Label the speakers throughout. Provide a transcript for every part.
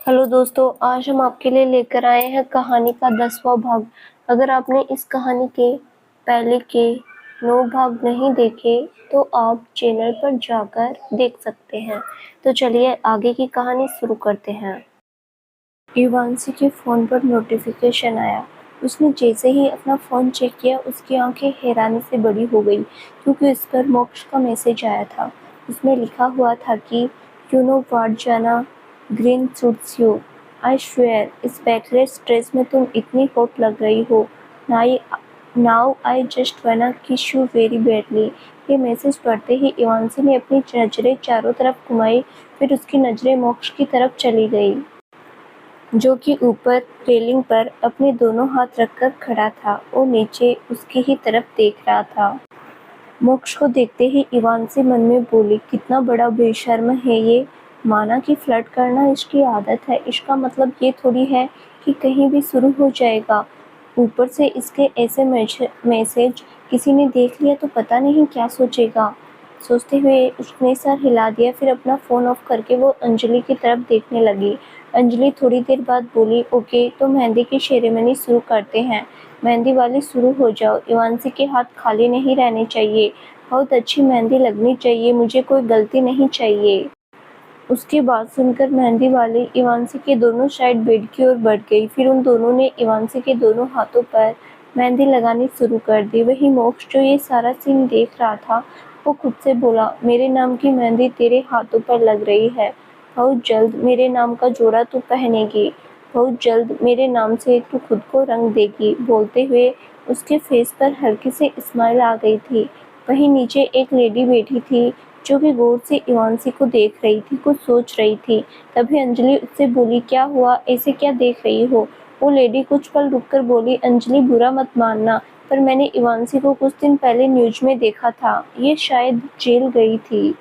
Speaker 1: Hello दोस्तों, आज हम आपके लिए लेकर आए हैं कहानी का 10वां भाग। अगर आपने इस कहानी के पहले के 9 भाग नहीं देखे तो आप चैनल पर जाकर देख सकते हैं। तो चलिए आगे की कहानी शुरू करते हैं। इवांशी के फ़ोन पर नोटिफिकेशन आया। उसने जैसे ही अपना फ़ोन चेक किया उसकी आंखें हैरानी से बड़ी हो गई, क्योंकि उस पर मोक्ष का मैसेज आया था। उसमें लिखा हुआ था कि यू नो व्हाट जाना, green suits you. I swear इस बैकलेस ड्रेस में तुम इतनी हॉट लग रही हो। नाउ आई जस्ट वाना किस यू वेरी बैडली। ये मैसेज पढ़ते ही इवांशी ने अपनी नज़रें चारों तरफ घुमाई, फिर उसकी नज़रें मोक्ष की तरफ चली गई, जो कि ऊपर रेलिंग पर अपने दोनों हाथ रखकर खड़ा था और नीचे उसकी ही तरफ देख रहा था। मोक्ष को देखते ही इवांशी मन में बोली, कितना बड़ा बेशर्म है ये। माना कि फ्लर्ट करना इसकी आदत है, इसका मतलब ये थोड़ी है कि कहीं भी शुरू हो जाएगा। ऊपर से इसके ऐसे मैसेज किसी ने देख लिया तो पता नहीं क्या सोचेगा। सोचते हुए उसने सर हिला दिया, फिर अपना फ़ोन ऑफ करके वो अंजलि की तरफ देखने लगी। अंजलि थोड़ी देर बाद बोली, ओके तो मेहंदी की सेरेमनी शुरू करते हैं। मेहंदी वाली शुरू हो जाओ। इवांशी के हाथ खाली नहीं रहने चाहिए, बहुत अच्छी मेहंदी लगनी चाहिए, मुझे कोई गलती नहीं चाहिए। उसकी बात सुनकर मेहंदी वाली इवांशी के दोनों साइड बेड की ओर बढ़ गई। फिर उन दोनों ने इवांशी के दोनों हाथों पर मेहंदी लगानी शुरू कर दी। वही मोक्ष जो ये सारा सीन देख रहा था, वो खुद से बोला, मेरे नाम की मेहंदी तेरे हाथों पर लग रही है। बहुत जल्द मेरे नाम का जोड़ा तू पहनेगी, बहुत जल्द मेरे नाम से तू खुद को रंग देगी। बोलते हुए उसके फेस पर हल्की सी स्माइल आ गई थी। वहीं नीचे एक लेडी बैठी थी, जो कि गौर से इवांशी को देख रही थी, कुछ सोच रही थी। तभी अंजलि उससे बोली, क्या हुआ, ऐसे क्या देख रही हो। वो लेडी कुछ पल रुककर बोली, अंजलि बुरा मत मानना, पर मैंने इवांशी को कुछ दिन पहले न्यूज में देखा था, ये शायद जेल गई थी।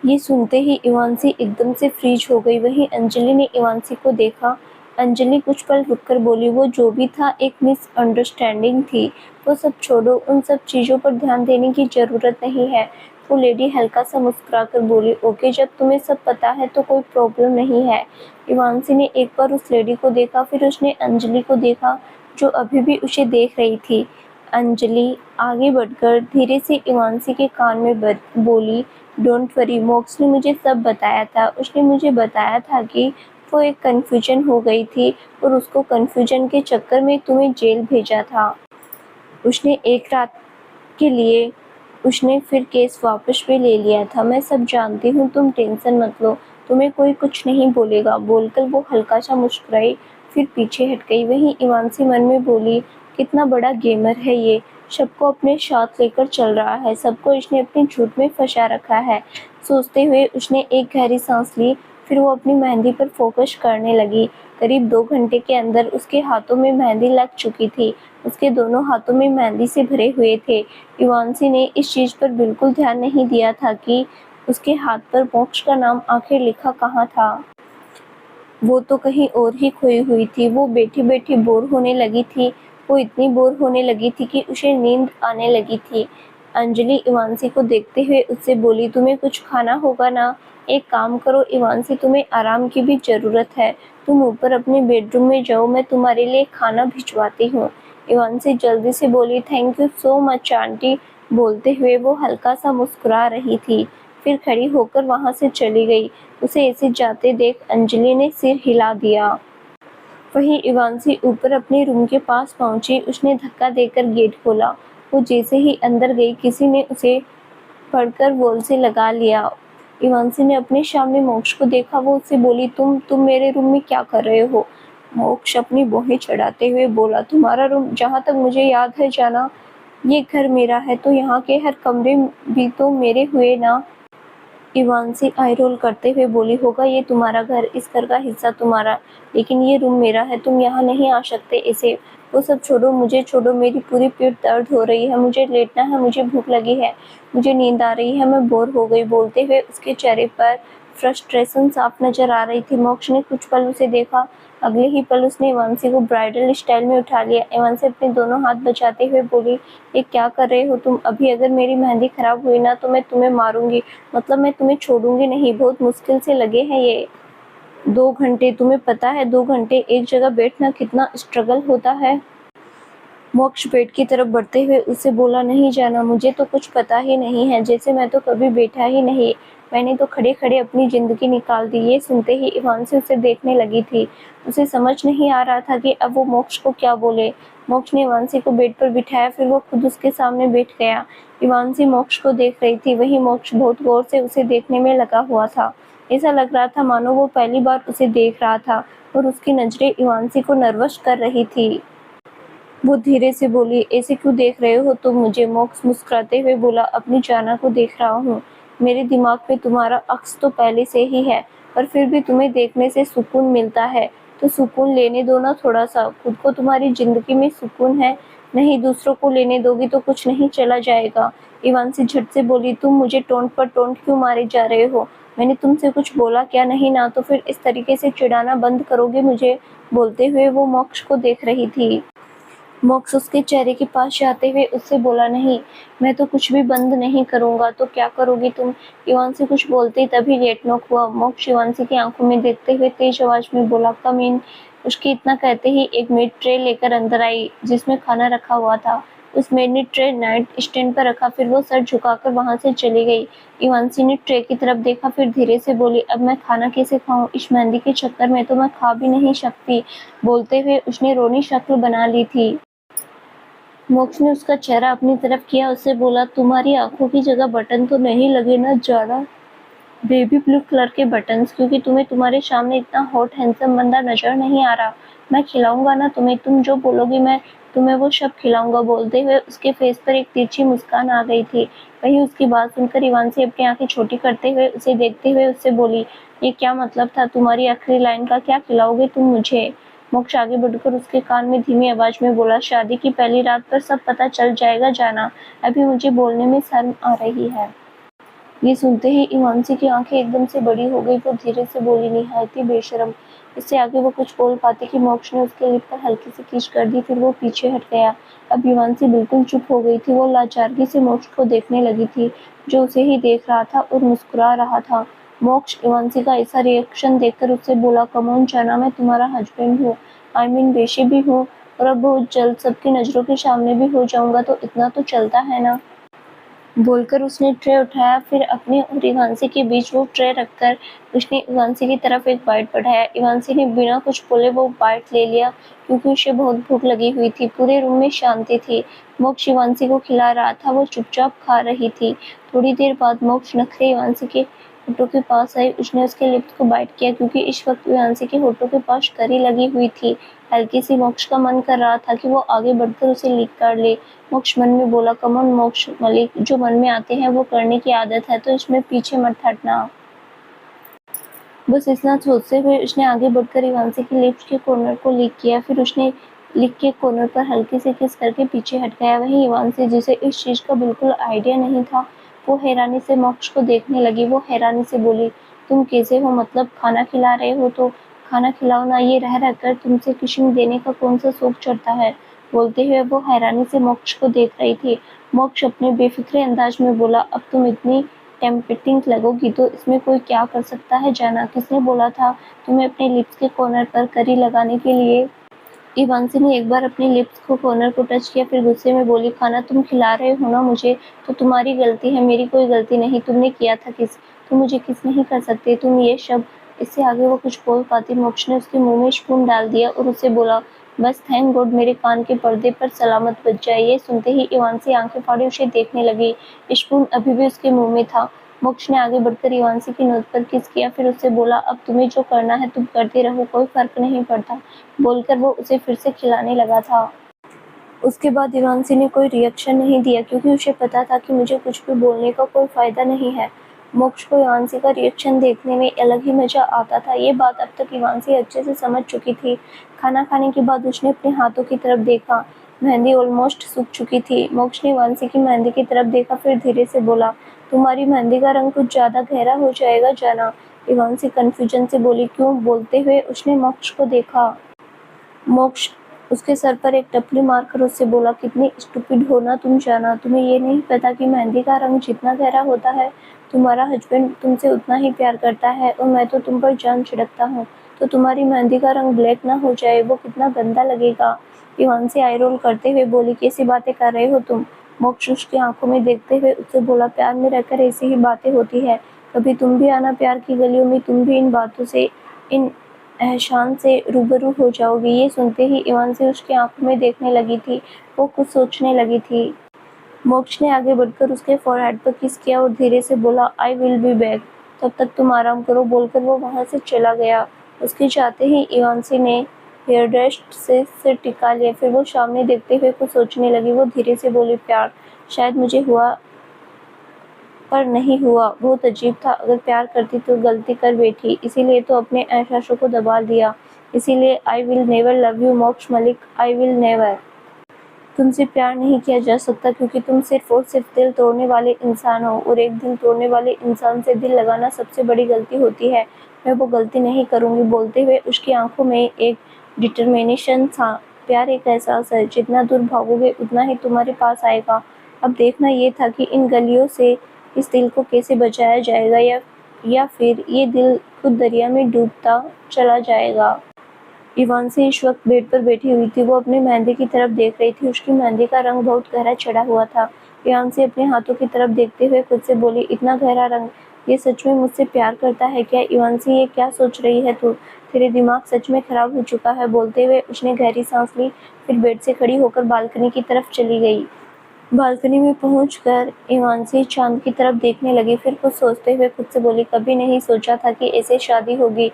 Speaker 1: ये सुनते ही इवांशी एकदम से फ्रीज हो गई। वहीं अंजलि ने इवांशी को देखा। अंजलि कुछ पल रुककर बोली, वो जो भी था एक मिसअंडरस्टैंडिंग थी, वो सब छोड़ो, उन सब चीज़ों पर ध्यान देने की ज़रूरत नहीं है। वो लेडी हल्का सा मुस्कुराकर बोली, ओके जब तुम्हें सब पता है तो कोई प्रॉब्लम नहीं है। इवांशी ने एक बार उस लेडी को देखा, फिर उसने अंजलि को देखा, जो अभी भी उसे देख रही थी। अंजलि आगे बढ़कर धीरे से इवांशी के कान में बोली, डोंट वरी, मोक्ष ने मुझे सब बताया था। उसने मुझे बताया था कि वो एक कन्फ्यूजन हो गई थी और उसको कन्फ्यूजन के चक्कर में तुम्हें जेल भेजा था। उसने एक रात के लिए उसने फिर केस वापस भी ले लिया था। मैं सब जानती हूँ, तुम टेंशन मत लो, तुम्हें कोई कुछ नहीं बोलेगा। बोलकर वो हल्का सा मुस्कुराई, फिर पीछे हट गई। वहीं इवांशी मन में बोली, कितना बड़ा गेमर है ये, सबको अपने साथ लेकर चल रहा है, सबको इसने अपने झूठ में फंसा रखा है। सोचते हुए उसने एक गहरी सांस ली, फिर वो अपनी मेहंदी पर फोकस करने लगी। करीब 2 घंटे के अंदर उसके हाथों में मेहंदी लग चुकी थी। उसके दोनों हाथों में मेहंदी से भरे हुए थे। इवांशी ने इस चीज़ पर बिल्कुल ध्यान नहीं दिया था कि उसके हाथ पर मोक्ष का नाम आखिर लिखा कहाँ था। वो तो कहीं और ही खोई हुई थी। वो बैठी-बैठी बोर होने लगी थी। वो इतनी बोर होने लगी थी कि उसे नींद आने लगी थी। अंजलि इवांशी को देखते हुए उससे बोली, तुम्हें कुछ खाना होगा ना? एक काम करो इवांशी, तुम्हें आराम की भी ज़रूरत है। तुम ऊपर अपने बेडरूम में जाओ, मैं तुम्हारे लिए खाना भिजवाती हूँ। इवांशी जल्दी से बोली, thank you so much aunty. बोलते हुए वो हल्का सा मुस्कुरा रही थी, फिर खड़ी होकर वहाँ से चली गई। उसे ऐसे जाते देख अंजलि ने सिर हिला दिया। वहीं इवांशी ऊपर अपने रूम के पास पहुंची। उसने धक्का देकर गेट खोला। वो जैसे ही अंदर गई, किसी ने उसे पकड़कर वॉल से लगा लिया। इवांशी ने अपने सामने मोक्ष को देखा। वो उससे बोली, तुम मेरे रूम में क्या कर रहे हो? मोक्ष अपनी भौहें चढ़ाते हुए बोला, तुम्हारा रूम? जहाँ तक मुझे याद है जाना, ये घर मेरा है, तो यहाँ के हर कमरे भी तो मेरे हुए ना। इवांशी आई रोल करते हुए बोली, होगा ये तुम्हारा घर, इस घर का हिस्सा तुम्हारा, लेकिन ये रूम मेरा है, तुम यहाँ नहीं आ सकते ऐसे। वो सब छोड़ो, मुझे छोड़ो, मेरी पूरी पीठ दर्द हो रही है, मुझे लेटना है, मुझे भूख लगी है, मुझे नींद आ रही है, मैं बोर हो गई। बोलते हुए उसके चेहरे पर फ्रस्ट्रेशन साफ नजर आ रही थी। मोक्ष ने कुछ पल उसे देखा, अगले ही पल उसने इवांशी को ब्राइडल स्टाइल में उठा लिया। इवांशी अपने दोनों हाथ बचाते हुए बोली, ये क्या कर रहे हो तुम? अभी अगर मेरी मेहंदी खराब हुई ना तो मैं तुम्हें मारूंगी, मतलब मैं तुम्हें छोड़ूंगी नहीं, बहुत मुश्किल से लगे हैं ये। 2 घंटे, तुम्हें पता है 2 घंटे एक जगह बैठना कितना स्ट्रगल होता है। मोक्ष बेड की तरफ बढ़ते हुए उससे बोला, नहीं जाना, मुझे तो कुछ पता ही नहीं है, जैसे मैं तो कभी बैठा ही नहीं, मैंने तो खड़े खड़े अपनी जिंदगी निकाल दी। ये सुनते ही इवांसी उसे देखने लगी थी। उसे समझ नहीं आ रहा था कि अब वो मोक्ष को क्या बोले। मोक्ष ने इवांसी को बेड पर बिठाया, फिर वो खुद उसके सामने बैठ गया। इवांसी मोक्ष को देख रही थी, वही मोक्ष बहुत गौर से उसे देखने में लगा हुआ था। ऐसा लग रहा था मानो वो पहली बार उसे देख रहा था और उसकी नजरें इवांसी को नर्वस कर रही थी। वो धीरे से बोली, ऐसे क्यों देख रहे हो तुम मुझे? मोक्ष मुस्कुराते हुए बोला, अपनी जाना को देख रहा हूँ। मेरे दिमाग में तुम्हारा अक्स तो पहले से ही है, पर फिर भी तुम्हें देखने से सुकून मिलता है, तो सुकून लेने दो ना थोड़ा सा। खुद को तुम्हारी जिंदगी में सुकून है, नहीं दूसरों को लेने दोगी तो कुछ नहीं चला जाएगा। इवांसी झट से बोली, तुम मुझे टोंट पर टोंट क्यों मारे जा रहे हो? मैंने तुमसे कुछ बोला क्या? नहीं ना, तो फिर इस तरीके से चिढ़ाना बंद करोगे मुझे? बोलते हुए वो मोक्ष को देख रही थी। मोक्ष उसके चेहरे के पास जाते हुए उससे बोला, नहीं, मैं तो कुछ भी बंद नहीं करूंगा। तो क्या करोगी तुम? इवांसी कुछ बोलते ही तभी गेट नॉक हुआ। मोक्ष इवांसी की आंखों में देखते हुए तेज आवाज में बोला, कम इन। उसके इतना कहते ही एक मेड ट्रे लेकर अंदर आई जिसमें खाना रखा हुआ था। उस मेड ने ट्रे नाइट स्टैंड पर रखा, फिर वो सर झुकाकर वहां से चली गई। इवांसी ने ट्रे की तरफ देखा, फिर धीरे से बोली, अब मैं खाना कैसे खाऊं? इस मेहंदी के चक्कर में तो मैं खा भी नहीं सकती। बोलते हुए उसने रोनी शक्ल बना ली थी। मोक्ष ने उसका चेहरा अपनी तरफ किया, उससे बोला, तुम्हारी आंखों की जगह बटन तो नहीं लगे ना जाना? बेबी ब्लू कलर के बटन्स, क्योंकि तुम्हें तुम्हारे सामने इतना हॉट हैंडसम बंदा नजर नहीं आ रहा। मैं खिलाऊंगा ना तुम्हें, तुम जो बोलोगी मैं तुम्हें वो सब खिलाऊंगा। बोलते हुए उसके फेस पर एक तिरछी मुस्कान आ गई थी। वहीं उसकी बात सुनकर इवांसी अपनी आंखें छोटी करते हुए उसे देखते हुए उससे बोली, ये क्या मतलब था? तुम्हारी आखिरी लाइन का क्या खिलाओगे तुम मुझे? मोक्ष आगे बढ़कर उसके कान में धीमी आवाज में बोला, शादी की पहली रात पर सब पता चल जाएगा जाना, अभी मुझे बोलने में शर्म आ रही है। ये सुनते ही इवांसी की आंखें एकदम से बड़ी हो गई। वो धीरे से बोली, निहायती बेशर्म। इससे आगे वो कुछ बोल पाती कि मोक्ष ने उसके लिप पर हल्की सी खींच कर दी, फिर वो पीछे हट गया। अब इवांसी बिल्कुल चुप हो गई थी। वो लाचारगी से मोक्ष को देखने लगी थी, जो उसे ही देख रहा था और मुस्कुरा रहा था। मोक्ष इवांसी का ऐसा रिएक्शन देखकर उससे बोला, कमोन जाना, मैं तुम्हारा हस्बैंड हूँ, आई मीन बेशे भी हूँ, और अब बहुत जल्द सबकी नजरों के सामने भी हो जाऊंगा, तो इतना तो चलता है ना। बोलकर उसने ट्रे उठाया, फिर अपने और इवांसी के बीच वो ट्रे रखकर उसने इवांसी की तरफ एक बाइट बढ़ाया। इवांसी ने बिना कुछ बोले वो बाइट ले लिया, क्योंकि उसे बहुत भूख लगी हुई थी। पूरे रूम में शांति थी। मोक्ष इवांसी को खिला रहा था, वो चुपचाप खा रही थी। थोड़ी देर बाद मोक्ष नखरे इवांसी के होठों के पास आई। उसने उसके लिप्स को बाइट किया, क्योंकि इस वक्त इवांसी के होठों के पास करी लगी हुई थी। हल्की सी मोक्ष का मन कर रहा था कि वो आगे बढ़कर उसे लिक कर ले। मोक्ष मन में बोला, कमन मोक्ष मलिक, जो मन में आते हैं वो करने की आदत है, तो इसमें पीछे मत हटना। बस इतना सोचते हुए उसने आगे बढ़कर इवांसी के लिप्स के कॉर्नर को लिक किया, फिर उसने लिक के कॉर्नर पर हल्के से किस करके पीछे हट गया। वहीं इवांसी, जिसे इस चीज का बिल्कुल आइडिया नहीं था, वो हैरानी से मोक्ष को देखने लगी। वो हैरानी से बोली, तुम कैसे हो? मतलब खाना खिला रहे हो तो खाना खिलाओ ना, ये रह रहकर तुमसे किशिंग देने का कौन सा शौक चढ़ता है? बोलते हुए वो हैरानी से मोक्ष को देख रही थी। मोक्ष अपने बेफिक्रे अंदाज में बोला, अब तुम इतनी टेम्पटिंग लगोगी तो इसमें कोई क्या कर सकता है जाना? किसने बोला था तुम्हें अपने लिप्स के कॉर्नर पर करी लगाने के लिए? इवांसी ने एक बार अपने लिप्स को कॉर्नर को टच किया, फिर गुस्से में बोली, खाना तुम खिला रहे हो ना मुझे, तो तुम्हारी गलती है, मेरी कोई गलती नहीं। तुमने किया था किस? तुम मुझे किस नहीं कर सकते तुम ये शब्द। इससे आगे वो कुछ बोल पाती, मोक्ष ने उसके मुंह में स्पून डाल दिया और उससे बोला, बस थैंक गॉड मेरे कान के पर्दे पर सलामत बच जाए। ये सुनते ही इवांसी आंखें फाड़े उसे देखने लगी। स्पून अभी भी उसके मुंह में था। मोक्ष ने आगे बढ़कर इवांसी की नोक पर किस किया, फिर उससे बोला, अब तुम्हें जो करना है तुम करते रहो, कोई फर्क नहीं पड़ता। बोलकर वो उसे फिर से खिलाने लगा था। उसके बाद इवांसी ने कोई रिएक्शन नहीं दिया, क्योंकि उसे पता था कि मुझे कुछ भी बोलने का कोई फायदा नहीं है। मोक्ष को इवांसी का रिएक्शन देखने में अलग ही मजा आता था। ये बात अब तक इवांसी अच्छे से समझ चुकी थी। खाना खाने के बाद उसने अपने हाथों की तरफ देखा। मेहंदी ऑलमोस्ट सूख चुकी थी। मोक्ष ने इवांसी की मेहंदी की तरफ देखा, फिर धीरे से बोला, तुम्हारी मेहंदी का रंग कुछ ज्यादा गहरा हो जाएगा जाना। इवांसी कंफ्यूजन से बोली, क्यों? बोलते हुए उसने मोक्ष को देखा। मोक्ष उसके सर पर एक टपली मारकर उससे बोला, कितनी स्टूपिड हो ना तुम जाना, तुम्हें ये नहीं पता कि मेहंदी का रंग जितना गहरा होता है तुम्हारा हस्बैंड तुमसे उतना ही प्यार करता है और मैं तो तुम पर जान छिड़कता हूँ, तो तुम्हारी मेहंदी का रंग ब्लैक ना हो जाए, वो कितना गंदा लगेगा। इवांसी आई रोल करते हुए बोली, कैसी बातें कर रहे हो तुम। मोक्ष उसकी आंखों में देखते हुए उससे बोला, प्यार में रहकर ऐसी ही बातें होती है, कभी तुम भी आना प्यार की गलियों में, तुम भी इन बातों से, इन एहसान से रूबरू हो जाओगे। ये सुनते ही इवांसी उसकी आंखों में देखने लगी थी, वो कुछ सोचने लगी थी। मोक्ष ने आगे बढ़कर उसके फोरहेड पर किस किया और धीरे से बोला, आई विल बी बैक, तब तक तुम आराम करो, बोलकर वो वहां से चला गया। उसके जाते ही इवांसी ने हेयर ड्रेस्ट से सिर टिका लिया, फिर वो सामने देखते हुए कुछ सोचने लगी। वो धीरे से बोली, प्यार शायद मुझे हुआ पर नहीं हुआ, बहुत अजीब था, अगर प्यार करती तो गलती कर बैठी, इसीलिए तो अपने एहसासों को दबा दिया, इसीलिए I will never love you मोक्ष मलिक, आई विल नेवर। तुमसे प्यार नहीं किया जा सकता क्योंकि तुम सिर्फ और सिर्फ दिल तोड़ने वाले इंसान हो, और एक दिल तोड़ने वाले इंसान से दिल लगाना सबसे बड़ी गलती होती है। मैं वो गलती नहीं करूंगी। बोलते हुए उसकी आंखों में एक डिटर्मिनेशन था। प्यार एक एहसास है, जितना दूर भागोगे उतना ही तुम्हारे पास आएगा। अब देखना ये था कि इन गलियों से इस दिल को कैसे बचाया जाएगा, या फिर ये दिल खुद दरिया में डूबता चला जाएगा। इवांसी इस वक्त बेड पर बैठी हुई थी। वो अपनी मेहंदी की तरफ देख रही थी। उसकी मेहंदी का रंग बहुत गहरा चढ़ा हुआ था। इवांसी अपने हाथों की तरफ देखते हुए खुद से बोली, इतना गहरा रंग, ये सच में मुझसे प्यार करता है क्या। इवांसी, ये क्या सोच रही है तू, तेरे दिमाग सच में खराब हो चुका है। बोलते हुए उसने गहरी सांस ली, फिर बेड से खड़ी होकर बालकनी की तरफ चली गई। बालकनी में पहुंचकर इवांसी चांद की तरफ देखने लगी, फिर कुछ सोचते हुए खुद से बोली, कभी नहीं सोचा था कि ऐसे शादी होगी।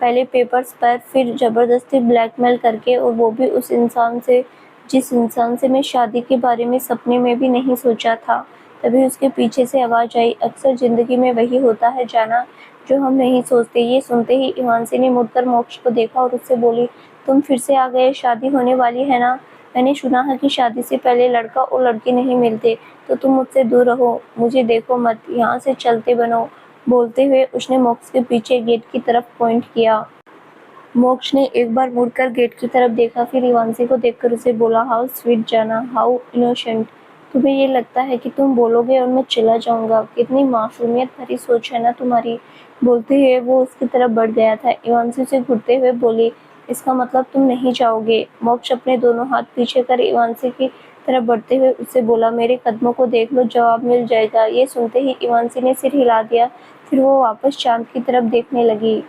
Speaker 1: पहले पेपर्स पर, फिर जबरदस्ती ब्लैकमेल करके, और वो भी उस इंसान से जिस इंसान से मैं शादी के बारे में सपने में भी नहीं सोचा था। तभी उसके पीछे से आवाज आई, अक्सर जिंदगी में वही होता है जाना, जो हम नहीं सोचते। ये सुनते ही इवांसी ने मुड़कर मोक्ष को देखा और उससे बोली, तुम फिर से आ गए, शादी होने वाली है ना। मैंने सुना है कि शादी से पहले लड़का और लड़की नहीं मिलते, तो तुम मुझसे दूर रहो, मुझे देखो मत, यहाँ से चलते बनो। बोलते हुए उसने मोक्ष के पीछे गेट की तरफ पॉइंट किया। मोक्ष ने एक बार मुड़कर गेट की तरफ देखा, फिर इवांसी को देखकर उसे बोला, हाउ स्वीट जाना, हाउ इनोसेंट। तुम्हें ये लगता है कि तुम बोलोगे और मैं चला जाऊंगा, कितनी मासूमियत भरी सोच है ना तुम्हारी। बोलते हुए वो उसकी तरफ बढ़ गया था। इवांसी उसे घुरते हुए बोली, इसका मतलब तुम नहीं जाओगे। मोक्ष अपने दोनों हाथ पीछे कर इवांसी की तरफ बढ़ते हुए उससे बोला, मेरे कदमों को देख लो, जवाब मिल जाएगा। ये सुनते ही इवांसी ने सिर हिला दिया, फिर वो वापस चांद की तरफ देखने लगी।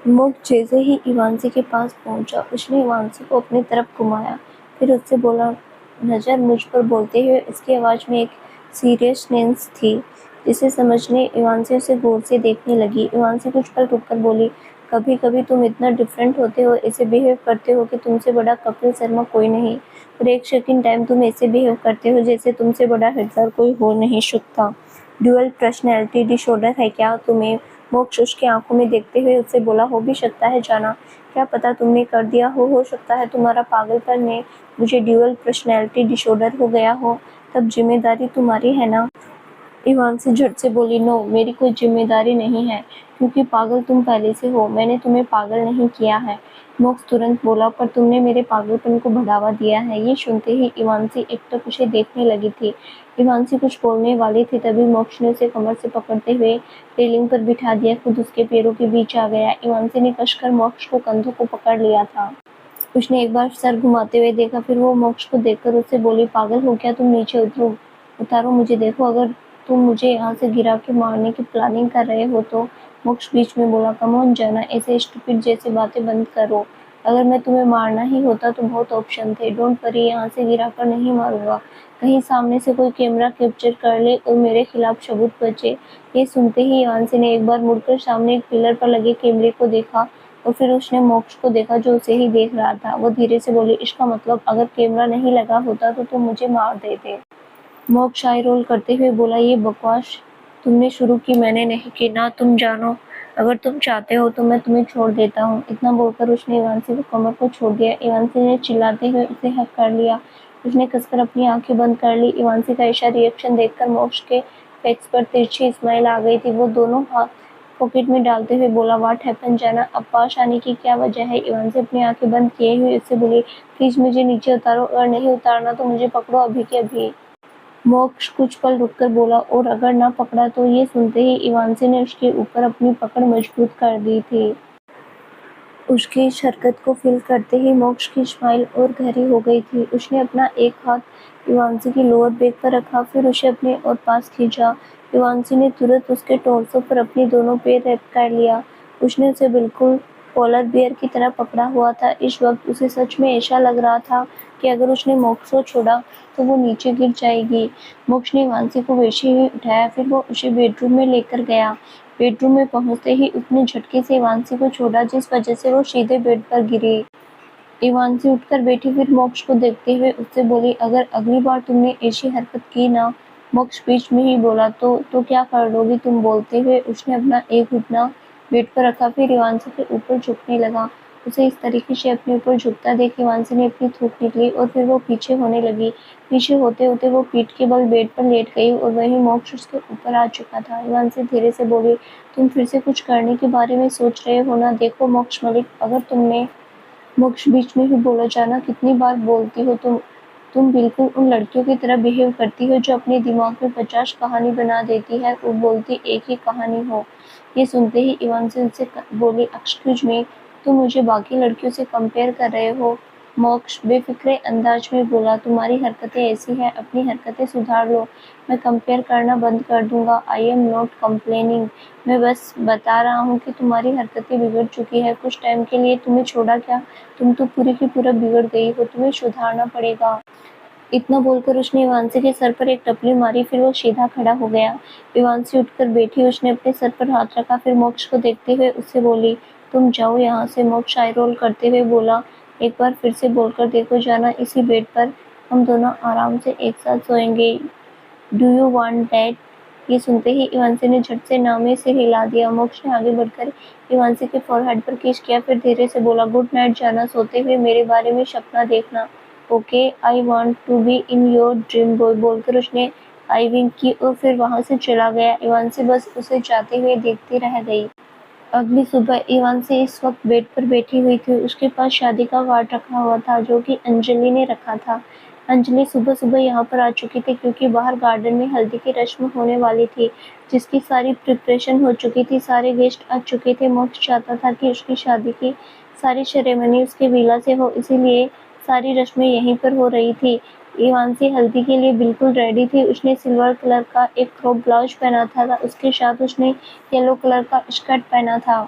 Speaker 1: मोक्ष जैसे ही इवांसी के पास पहुंचा, उसने इवांसी को अपनी तरफ घुमाया, फिर उससे बोला, नजर मुझ पर। बोलते हुए उसकी आवाज में एक सीरियसनेस थी, जिसे समझने इवांसी उसे गौर से देखने लगी। इवांसी कुछ पल रुककर बोली, कभी कभी तुम इतना डिफरेंट होते हो, ऐसे बिहेव करते हो कि तुमसे बड़ा कपिल शर्मा कोई नहीं, और एक सेकंड टाइम तुम ऐसे बिहेव करते हो जैसे तुमसे बड़ा हिटलर कोई हो नहीं सकता। ड्यूअल पर्सनैलिटी डिसऑर्डर है क्या तुम्हें। मोक्ष उसकी आंखों में देखते हुए उससे बोला, हो भी सकता है जाना, क्या पता तुमने कर दिया हो सकता है तुम्हारा पागलपन में मुझे ड्यूअल पर्सनैलिटी डिसऑर्डर हो गया हो, तब जिम्मेदारी तुम्हारी है ना। इवांसी झट से बोली, नो, मेरी कोई जिम्मेदारी नहीं है, क्योंकि पागल तुम पहले से हो, मैंने तुम्हें पागल नहीं किया है। मोक्ष तुरंत बोला, पर तुमने मेरे पागलपन को बढ़ावा दिया है। ये सुनते ही इवांसी एकटक उसे देखने लगी थी। इवांसी कुछ बोलने वाली थी, तभी मोक्ष ने उसे कमर से पकड़ते हुए रेलिंग पर बिठा दिया, खुद उसके पैरों के बीच आ गया। इवांसी ने कसकर मोक्ष को कंधों को पकड़ लिया था। उसने एक बार सर घुमाते हुए देखा, फिर वो मोक्ष को देखकर उससे बोली, पागल हो क्या तुम, नीचे उतरो, उतारो मुझे, देखो अगर तुम मुझे यहाँ से गिरा के मारने की प्लानिंग कर रहे हो तो। मोक्ष बीच में बोला, कम ऑन जाना, ऐसे स्टूपिड जैसे बातें बंद करो, अगर मैं तुम्हें मारना ही होता तो बहुत ऑप्शन थे, डोंट वरी, यहाँ से गिरा कर नहीं मारूंगा, कहीं सामने से कोई कैमरा कैप्चर कर ले और मेरे खिलाफ सबूत बचे। ये सुनते ही इवांसी ने एक बार मुड़कर सामने एक पिलर पर लगे कैमरे को देखा, और फिर उसने मोक्ष को देखा जो उसे ही देख रहा था। वो धीरे से बोली, इसका मतलब अगर कैमरा नहीं लगा होता तो तुम मुझे मार देते। मोक्ष आई रोल करते हुए बोला, ये बकवास तुमने शुरू की, मैंने नहीं की ना। तुम जानो, अगर तुम चाहते हो तो मैं तुम्हें छोड़ देता हूँ। इतना बोलकर उसने इवांसी को कमर को छोड़ दिया। इवांसी ने चिल्लाते हुए उसे हक कर लिया। उसने कसकर अपनी आंखें बंद कर ली। इवांसी का ऐसा रिएक्शन देखकर मोक्ष के फेस पर तिरछी स्माइल आ गई थी। वो दोनों हाथ पॉकेट में डालते हुए बोला, व्हाट हैपन जाना, अब पास आने की क्या वजह है। इवांसी अपनी आंखें बंद किए हुए उससे बोली, प्लीज मुझे नीचे उतारो, अगर नहीं उतारना तो मुझे पकड़ो अभी के अभी। मोक्ष कुछ पल रुककर बोला, और अगर ना पकड़ा तो? ये सुनते ही इवांसी ने उसके ऊपर अपनी पकड़ मजबूत कर दी थी। उसकी इस हरकत को फील करते ही मोक्ष की स्माइल और गहरी हो गई थी। उसने अपना एक हाथ इवांसी की लोअर बैक पर रखा, फिर उसे अपने और पास खींचा। इवांसी ने तुरंत उसके टॉर्सो पर अपनी दोनों पैर रैप कर लिया। उसने उसे बिल्कुल पोलर बियर की तरह पकड़ा हुआ था। इस वक्त उसे सच में ऐसा लग रहा था कि अगर उसने मोक्ष को छोड़ा तो वो नीचे गिर जाएगी। मोक्ष ने इवांसी को वैसे ही उठाया, फिर वो उसे बेडरूम में लेकर गया। बेडरूम में पहुंचते ही उसने झटके से इवांसी को छोड़ा, जिस वजह से वो सीधे बेड पर गिरी। इवांसी उठकर बैठी, फिर मोक्ष को देखते हुए उससे बोली, अगर अगली बार तुमने ऐसी हरकत की ना। मोक्ष बीच में ही बोला, तो क्या कर लोगी तुम? बोलते हुए उसने अपना एक घुटना बेड पर रखा, फिर इवांसी के ऊपर झुकने लगा। उसे इस तरीके से अपने ऊपर झुकता देख इवांसी ने अपनी थूक निकली और फिर वो पीछे होने लगी। पीछे होते होते वो पीठ के बल बेड पर लेट गई और वहीं मोक्ष उसके ऊपर आ चुका था। इवांसी धीरे से बोली, तुम फिर से कुछ करने के बारे में सोच रहे हो ना? देखो मोक्ष मलिक, अगर तुमने मोक्ष बीच में ही बोला, जाना कितनी बार बोलती हो तुम बिल्कुल उन लड़कियों की तरह बिहेव करती हो जो अपने दिमाग में 50 कहानी बना देती है और बोलती एक ही कहानी हो। ये सुनते ही इवांसी उनसे बोली, एक्सक्यूज मी, तुम मुझे बाकी लड़कियों से कंपेयर कर रहे हो? मोक्ष बेफिक्रे अंदाज में बोला, तुम्हारी हरकतें ऐसी हैं, अपनी हरकतें सुधार लो। मैं कंपेयर करना बंद कर दूंगा। आई एम नॉट कंप्लेनिंग, मैं बस बता रहा हूँ कि तुम्हारी हरकतें बिगड़ चुकी है। कुछ टाइम के लिए तुम्हें छोड़ा क्या? तुम तो पूरी की पूरा बिगड़ गई हो, तुम्हें सुधारना पड़ेगा। इतना बोलकर उसने इवांसी के सर पर एक टपली मारी, फिर वो सीधा खड़ा हो गया। इवांसी उठकर बैठी, उसने अपने सर पर हाथ रखा, फिर मोक्ष को देखते हुए उससे बोली, तुम जाओ यहाँ से। मोक्ष आई रोल करते हुए बोला, एक बार फिर से बोलकर देखो, जाना इसी बेड पर हम दोनों आराम से एक साथ सोएंगे। Do you want that? ये सुनते ही इवांसी ने झट से नामे से हिला दिया। मोक्ष ने आगे बढ़कर इवांसी के फोरहेड पर किस किया, फिर धीरे से बोला, गुड नाइट जाना, सोते हुए मेरे बारे में सपना देखना। Okay, I want to be in your dream boy, बोलकर उसने आई विंक की और फिर वहां से चला गया। इवांसी बस उसे जाते हुए देखती रह गई। अगली सुबह इवांसी इस वक्त बेड पर बैठी हुई थी। उसके पास शादी का कार्ड रखा हुआ था जो कि अंजलि ने रखा था। अंजलि सुबह सुबह यहाँ पर आ चुकी थी क्योंकि बाहर गार्डन में हल्दी की रस्म होने वाली थी, जिसकी सारी प्रिपरेशन हो चुकी थी। सारे गेस्ट आ चुके थे। मोक्ष चाहता था कि उसकी शादी की सारी सेरेमनी उसके विला से हो, इसीलिए सारी रस्में यहीं पर हो रही थी। इवांसी हल्दी के लिए बिल्कुल रेडी थी। उसने सिल्वर कलर का एक क्रॉप ब्लाउज पहना था, उसके साथ उसने येलो कलर का स्कर्ट पहना था।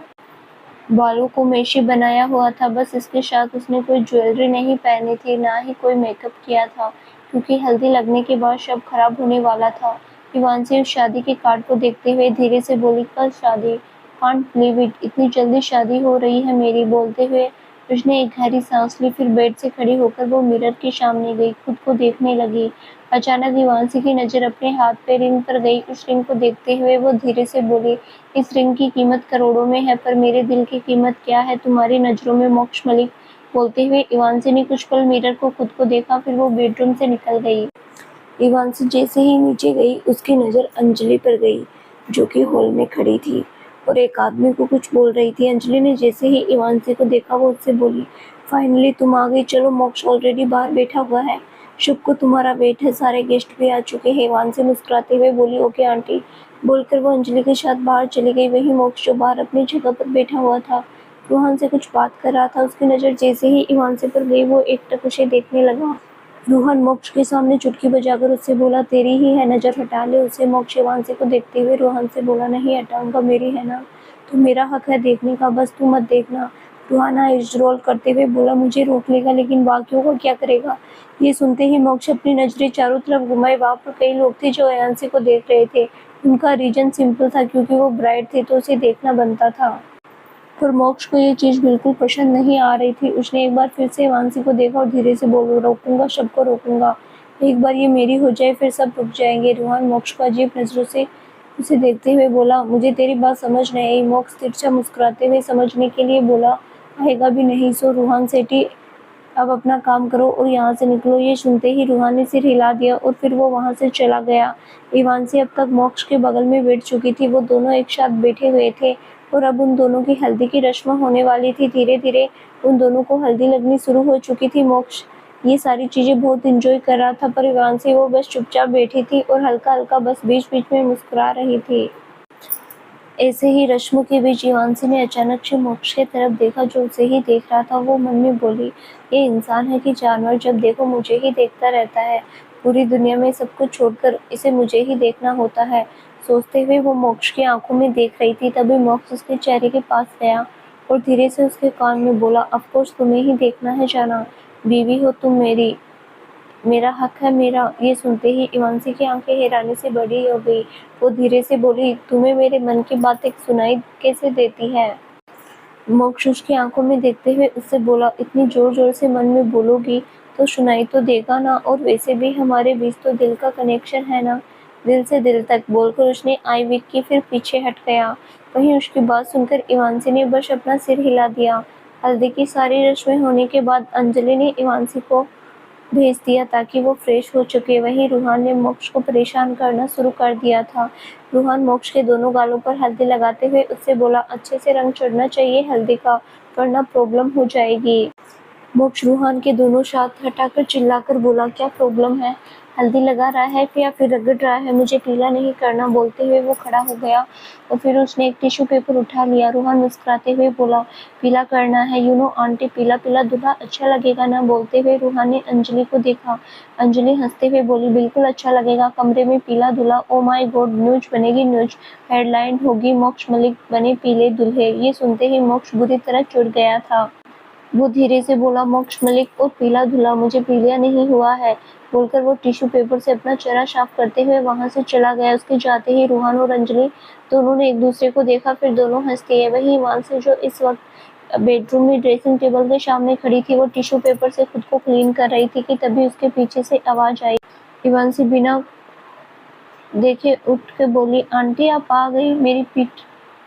Speaker 1: बालों को मेशी बनाया हुआ था, बस इसके साथ उसने कोई ज्वेलरी नहीं पहनी थी, ना ही कोई मेकअप किया था, क्योंकि हल्दी लगने के बाद सब खराब होने वाला था। इवांसी उस शादी के कार्ड को देखते हुए धीरे से बोली, कल शादी? कांट बिलीव इट, इतनी जल्दी शादी हो रही है मेरी। बोलते हुए उसने एक गहरी सांस ली, फिर बेड से खड़ी होकर वो मिरर के सामने गई, खुद को देखने लगी। अचानक इवांसी की नजर अपने हाथ पे रिंग पर गई। उस रिंग को देखते हुए वो धीरे से बोली, इस रिंग की कीमत करोड़ों में है, पर मेरे दिल की कीमत क्या है तुम्हारी नजरों में मोक्ष मलिक? बोलते हुए इवांसी ने कुछ पल मिरर को खुद को देखा, फिर वो बेडरूम से निकल गई। इवांसी जैसे ही नीचे गई, उसकी नजर अंजलि पर गई, जो कि हॉल में खड़ी थी और एक आदमी को कुछ बोल रही थी। अंजलि ने जैसे ही इवांसी को देखा, वो उससे बोली, फाइनली तुम आ गई, चलो मोक्ष ऑलरेडी बाहर बैठा हुआ है, शुभ को तुम्हारा वेट है, सारे गेस्ट भी आ चुके हैं। इवांसी मुस्कुराते हुए बोली, ओके आंटी, बोलकर वो अंजलि के साथ बाहर चली गई। वहीं मोक्ष जो बाहर अपनी जगह पर बैठा हुआ था, रूहान से कुछ बात कर रहा था। उसकी नजर जैसे ही इवांसी पर गई, वो एकटक उसे देखने लगा। रूहान मोक्ष के सामने चुटकी बजाकर उससे बोला, तेरी ही है, नजर हटा ले उसे। मोक्ष इवांसी को देखते हुए रूहान से बोला, नहीं हटाऊंगा, मेरी है ना, तो मेरा हक है देखने का, बस तू मत देखना। रूहान आइज रोल करते हुए बोला, मुझे रोक लेगा, लेकिन बाकियों को क्या करेगा? ये सुनते ही मोक्ष अपनी नजरें चारों तरफ घुमाए। वहां पर कई लोग थे जो इवांसी को देख रहे थे। उनका रीजन सिंपल था, क्योंकि वो ब्राइड थी, तो उसे देखना बनता था। पर मोक्ष को ये चीज बिल्कुल पसंद नहीं आ रही थी। उसने एक बार फिर से इवांसी को देखा और धीरे से बोला, रोकूंगा, सबको रोकूंगा, एक बार ये मेरी हो जाए फिर सब रुक जाएंगे। रूहान मोक्ष को अजीब नजरों से उसे देखते हुए बोला, मुझे तेरी बात समझ नहीं आई। मोक्ष तिरछा मुस्कुराते हुए समझने के लिए बोला, आएगा भी नहीं, सो रूहान सेठी अब अपना काम करो और यहाँ से निकलो। ये सुनते ही रूहान ने सिर हिला दिया और फिर वो वहां से चला गया। इवांसी अब तक मोक्ष के बगल में बैठ चुकी थी। वो दोनों एक साथ बैठे हुए थे और अब उन दोनों की हल्दी की रस्म होने वाली थी। धीरे धीरे उन दोनों को हल्दी लगनी शुरू हो चुकी थी। मोक्ष ये सारी चीज़ें बहुत एंजॉय कर रहा था, पर इवांसी वो बस चुपचाप बैठी थी और हल्का-हल्का बस बीच-बीच में मुस्कुरा रही थी। ऐसे ही रश्मि के बीच इवांसी ने अचानक से मोक्ष की तरफ देखा, जो उसे ही देख रहा था। वो मन में बोली, ये इंसान है कि जानवर, जब देखो मुझे ही देखता रहता है। पूरी दुनिया में सब कुछ छोड़कर इसे मुझे ही देखना होता है। सोचते हुए वो मोक्ष की आंखों में देख रही थी। तभी मोक्ष उसके चेहरे के पास गया और धीरे से उसके कान में बोला, ऑफ कोर्स तुम्हें ही देखना है जाना, बीवी हो तुम मेरी, मेरा हक है मेरा। ये सुनते ही इवांसी की आंखें हैरानी से बड़ी हो गई। वो धीरे से बोली, तुम्हें मेरे मन की बातें सुनाई कैसे देती है? मोक्ष उसकी आंखों में देखते हुए उससे बोला, इतनी जोर जोर से मन में बोलोगी तो सुनाई तो देगा ना, और वैसे भी हमारे बीच तो दिल का कनेक्शन है ना, दिल से दिल तक, बोलकर उसने आई विक की, फिर पीछे हट गया। वहीं उसकी बात सुनकर इवांसी ने बस अपना सिर हिला दिया। हल्दी की सारी रस्में होने के बाद अंजलि ने इवांसी को भेज दिया ताकि वो फ्रेश हो चुके। वहीं रूहान ने मोक्ष को परेशान करना शुरू कर दिया था। रूहान मोक्ष के दोनों गालों पर हल्दी लगाते हुए उससे बोला, अच्छे से रंग चढ़ना चाहिए हल्दी का, वरना प्रॉब्लम हो जाएगी। मोक्ष रूहान के दोनों हाथ हटाकर चिल्लाकर बोला, क्या प्रॉब्लम है? हल्दी लगा रहा है या फिर रगड़ रहा है? मुझे पीला नहीं करना। बोलते हुए वो खड़ा हो गया और फिर उसने एक टिश्यू पेपर उठा लिया। रूहान मुस्कुराते हुए बोला, पीला करना है? यू नो आंटी, पीला पीला दूल्हा अच्छा लगेगा ना? बोलते हुए रूहान ने अंजलि को देखा। अंजलि हंसते हुए बोली, बिल्कुल अच्छा लगेगा, कमरे में पीला दूल्हा, ओ माई गॉड, न्यूज बनेगी न्यूज, हेडलाइन होगी, मोक्ष मलिक बने पीले दूल्हे। ये सुनते ही मोक्ष बुरी तरह चिढ़ गया था। वो धीरे से बोला, मोक्ष मलिक और पीला दूल्हा, मुझे पीलिया नहीं हुआ है। बोलकर वो टिश्यू पेपर से अपना चेहरा साफ करते हुए वहां से चला गया। उसके जाते ही रूहान और अंजलि दोनों ने एक दूसरे को देखा, फिर दोनों हंस दिए। वहीं हिमांशु, जो इस वक्त बेडरूम में ड्रेसिंग टेबल के सामने खड़ी थी, वो टिश्यू पेपर से खुद को क्लीन कर रही थी कि तभी उसके पीछे से आवाज आई। हिमांशु बिना देखे उठ के बोली, आंटी आप आ गई, मेरी पीठ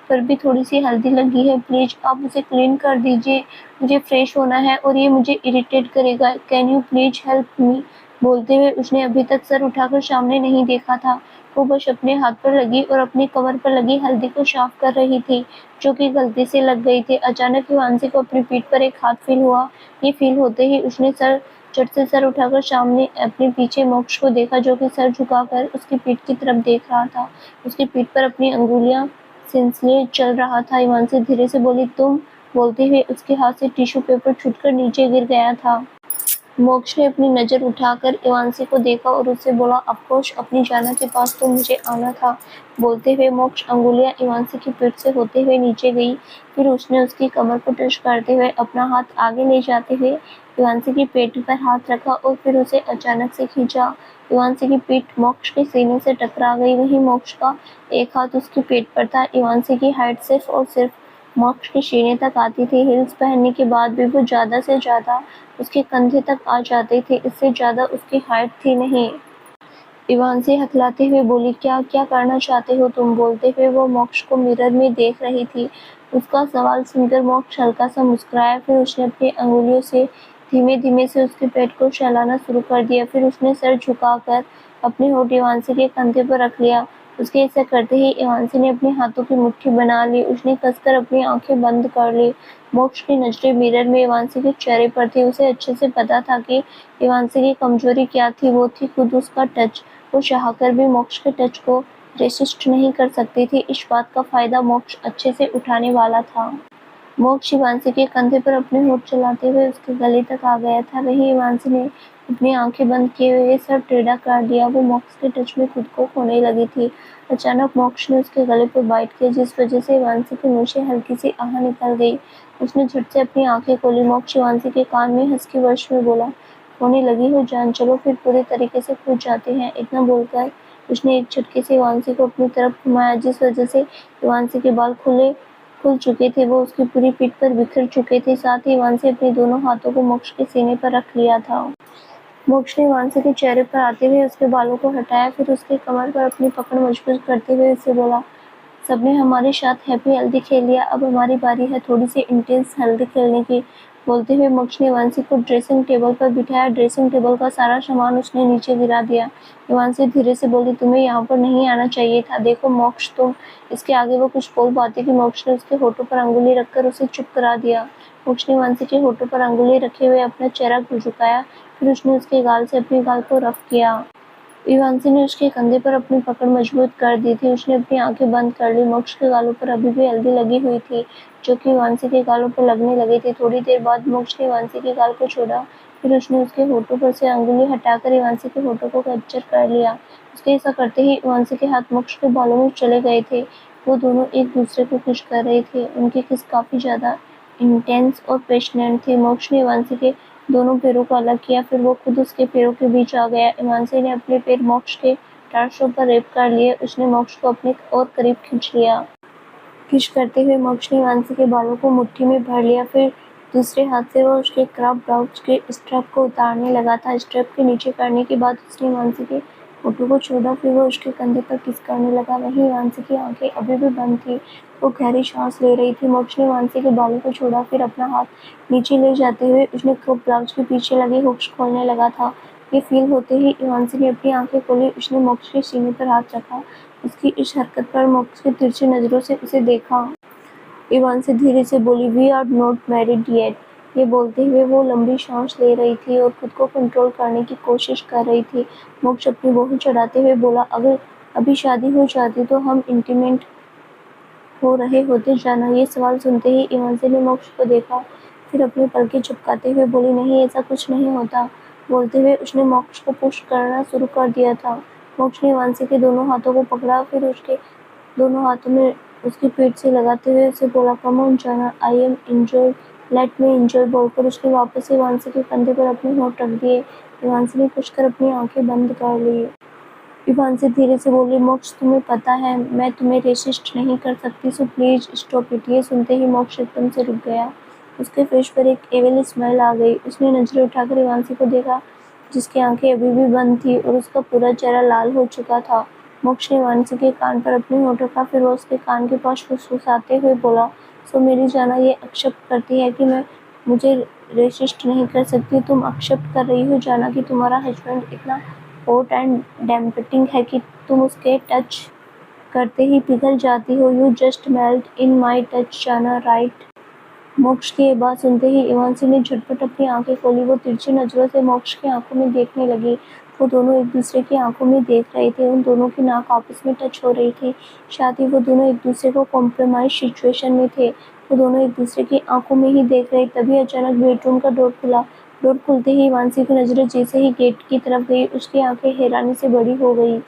Speaker 1: पर भी थोड़ी सी हल्दी लगी है, प्लीज आप उसे क्लीन कर दीजिए, मुझे फ्रेश होना है और ये मुझे इरिटेट करेगा, can you please help me? बोलते हुए उसने अभी तक सर उठाकर सामने नहीं देखा था। वो बस अपने हाथ पर लगी और अपनी कमर पर लगी हल्दी को साफ कर रही थी, जो कि गलती से लग गई थी। अचानक हिमांशी को अपनी पीठ पर एक हाथ फील हुआ। ये फील होते ही उसने झट से सर उठाकर सामने अपने पीछे मोक्ष को देखा, जो कि सर झुकाकर उसकी पीठ की तरफ देख रहा था। उसकी पीठ पर अपनी अंगुलियां सिलसिले चल रहा था। हिमांशी धीरे से बोली, तुम? बोलते हुए उसके हाथ से टिश्यू पेपर छूटकर नीचे गिर गया था। मोक्ष ने अपनी नजर उठाकर इवांशी को देखा और उससे बोला, अफकोर्स अपनी जाना के पास तो मुझे आना था। बोलते हुए मोक्ष अंगुलियां इवांशी की पीठ से होते हुए नीचे गई। फिर उसने उसकी कमर को टच करते हुए अपना हाथ आगे ले जाते हुए इवांशी की पेट पर हाथ रखा और फिर उसे अचानक से खींचा। इवांशी की पीठ मोक्ष के सीने से टकरा गई। वहीं मोक्ष का एक हाथ उसके पेट पर था। इवांशी की हाइट सिर्फ और सिर्फ मोक्ष के सीने तक आती थी। हील्स पहनने के बाद भी वो ज्यादा से ज्यादा उसके कंधे तक आ जाते थे, इससे ज्यादा उसकी हाइट थी नहीं। इवांशी हकलाते हुए बोली, क्या क्या करना चाहते हो तुम? बोलते हुए वो मोक्ष को मिरर में देख रही थी। उसका सवाल सुनकर मोक्ष हल्का सा मुस्कुराया। फिर उसने अपनी अंगुलियों से धीमे धीमे से उसके पेट को सहलाना शुरू कर दिया। फिर उसने सर झुकाकर अपने होठ इवांशी के कंधे पर रख लिया। उसके ऐसा करते ही इवांशी ने अपने हाथों की मुट्ठी बना ली। उसने कसकर अपनी आंखें बंद कर ली। मोक्ष की नजरें मिरर में इवांशी के चेहरे पर थी। उसे अच्छे से पता था कि इवांशी की कमजोरी क्या थी। वो थी खुद उसका टच। वो चाहकर भी मोक्ष के टच को रेसिस्ट नहीं कर सकती थी। इस बात का फायदा मोक्ष अच्छे से उठाने वाला था। मोक्ष इवांशी के कंधे पर अपने होठ चलाते हुए उसके गले तक आ गया था। वहीं इवांशी ने अपनी आंखें बंद किए हुए सर टेढ़ा कर दिया। वो मोक्ष के टच में खुद को खोने लगी थी। अचानक मोक्ष ने उसके गले पर बाइट किया, जिस वजह से इवांशी के मुंह से हल्की सी आह निकल गई। उसने झट से अपनी आंखें खोली। मोक्ष इवांशी के कान में हंसके वर्ष में बोला, खोने लगी हो जान, चलो फिर पूरे तरीके से खुद जाते हैं। इतना बोलकर उसने एक झटके से इवांशी को अपनी तरफ घुमाया, जिस वजह से इवांशी के बाल खुल चुके थे। वो उसकी पूरी पीठ पर बिखर चुके थे। साथ ही इवांशी अपने दोनों हाथों को मोक्ष के सीने पर रख लिया था। मोक्ष ने इवांशी के चेहरे पर आते हुए उसके बालों को हटाया। फिर उसके कमर पर अपनी पकड़ मजबूत करते हुए उससे बोला, सबने हमारे साथ हैप्पी हल्दी खेल लिया, अब हमारी बारी है थोड़ी सी इंटेंस हल्दी खेलने की। बोलते हुए मोक्ष ने इवांशी को ड्रेसिंग टेबल पर बिठाया। ड्रेसिंग टेबल का सारा सामान उसने नीचे गिरा दिया। इवांशी धीरे से बोली, तुम्हें यहाँ पर नहीं आना चाहिए था। देखो मोक्ष, तुम। इसके आगे वो कुछ बोल पाती कि मोक्ष ने उसके होठों पर अंगुली रखकर उसे चुप करा दिया। मोक्ष ने इवांशी के होठों पर अंगुली रखे हुए अपना चेहरा झुकाया, फिर उसने उसके गाल से अपने गाल को रफ किया। इवांशी ने उसके कंधे पर अपनी पकड़ मजबूत कर दी थी। उसने अपनी आंखें बंद कर ली। मोक्ष के गालों पर अभी भी हल्दी लगी हुई थी, जो कि इवांशी के गालों पर लगने लगी थी। थोड़ी देर बाद मोक्ष ने इवांशी के गाल को छोड़ा, फिर उसने उसके होठों पर से अंगुली हटाकर इवांशी के होठों को कैप्चर कर लिया। उसके ऐसा करते ही इवांशी के हाथ मोक्ष के बालों में चले गए थे। वो दोनों एक दूसरे को किस कर रहे थे। उनकी किस काफी ज्यादा इंटेंस और पैशनेट थी। मोक्ष ने इवांशी के दोनों पैरों को अलग किया, फिर वो खुद उसके पैरों के बीच आ गया। इवांशी ने अपने पैर मोक्ष के टार्सो पर रैप कर लिए। उसने मोक्ष को अपने और करीब खींच लिया। किस करते हुए मोक्ष ने इवांशी के बालों को मुट्ठी में भर लिया, फिर दूसरे हाथ से वो उसके क्रॉप ब्लाउज के स्ट्रैप को उतारने लगा था। स्ट्रैप के नीचे करने के बाद उसने इवांशी के होठों को छोड़ा, फिर वो उसके कंधे पर किस करने लगा। वहीं इवांशी की आंखें अभी भी बंद थी, वो गहरी सांस ले रही थी। मोक्ष ने इवांशी के बालों को छोड़ा, फिर अपना हाथ नीचे ले जाते हुए उसने क्रॉप ब्लाउज के पीछे लगे हुक्स खोलने लगा था। ये फील होते ही इवांशी ने अपनी आंखें खोली। उसने मोक्ष के सीने पर हाथ रखा। उसकी इस हरकत पर मोक्ष की तिरछी नजरों से उसे देखा। इवांशी धीरे से बोली, "we are not married yet." ये बोलते हुए वो लंबी सांस ले रही थी और खुद को कंट्रोल करने की कोशिश कर रही थी। मोक्ष अपनी बाहों चढ़ाते हुए बोला, "अगर अभी शादी हो जाती तो हम इंटीमेट हो रहे होते जाना।" ये सवाल सुनते ही इवांशी ने मोक्ष को देखा, फिर अपनी पलकें झपकाते हुए बोली, "नहीं, ऐसा कुछ नहीं होता।" बोलते हुए उसने मोक्ष को पुश करना शुरू कर दिया था। मोक्ष ने इवांशी के दोनों हाथों को पकड़ा, फिर उसके दोनों हाथों में उसकी पीठ से लगाते हुए उसे बोला, "कम ऑन जाना, I am enjoy, let me enjoy." बोलकर उसने वापस इवांशी के कंधे पर अपने होंठ रख दिए। इवांशी ने पुछकर अपनी आंखें बंद कर ली। इवांशी धीरे से बोली, "मोक्ष, तुम्हें पता है मैं तुम्हें रेसिस्ट नहीं कर सकती, सो प्लीज स्टॉप इट।" ये सुनते ही मोक्ष एकदम से रुक गया। उसके फेस पर एक एविल स्माइल आ गई। उसने नजरें उठाकर इवांशी को देखा, जिसकी आंखें अभी भी बंद थी और उसका पूरा चेहरा लाल हो चुका था। मोक्ष ने इवांशी के कान पर अपनी होठ रखा, फिर वो उसके कान के पास फुसफुसाते हुए बोला, "सो मेरी जाना ये एक्सेप्ट करती है कि मैं मुझे रेसिस्ट नहीं कर सकती। तुम एक्सेप्ट कर रही हो जाना कि तुम्हारा हस्बैंड इतना हॉट एंड टेम्पटिंग है कि तुम उसके टच करते ही पिघल जाती हो। You just melt in my touch जाना, राइट?" मोक्ष की ये बात सुनते ही इवांशी ने झटपट अपनी आंखें खोली। वो तिरछी नजरों से मोक्ष की आंखों में देखने लगी। वो दोनों एक दूसरे की आंखों में देख रहे थे। उन दोनों की नाक आपस में टच हो रही थी। शायद ही वो दोनों एक दूसरे को कॉम्प्रोमाइज सिचुएशन में थे। वो दोनों एक दूसरे की आंखों में ही देख रहे। तभी अचानक बेडरूम का डोर खुला। डोर खुलते ही इवांशी की नजरें जैसे ही गेट की तरफ गई, उसकी आंखें हैरानी से बड़ी हो गई।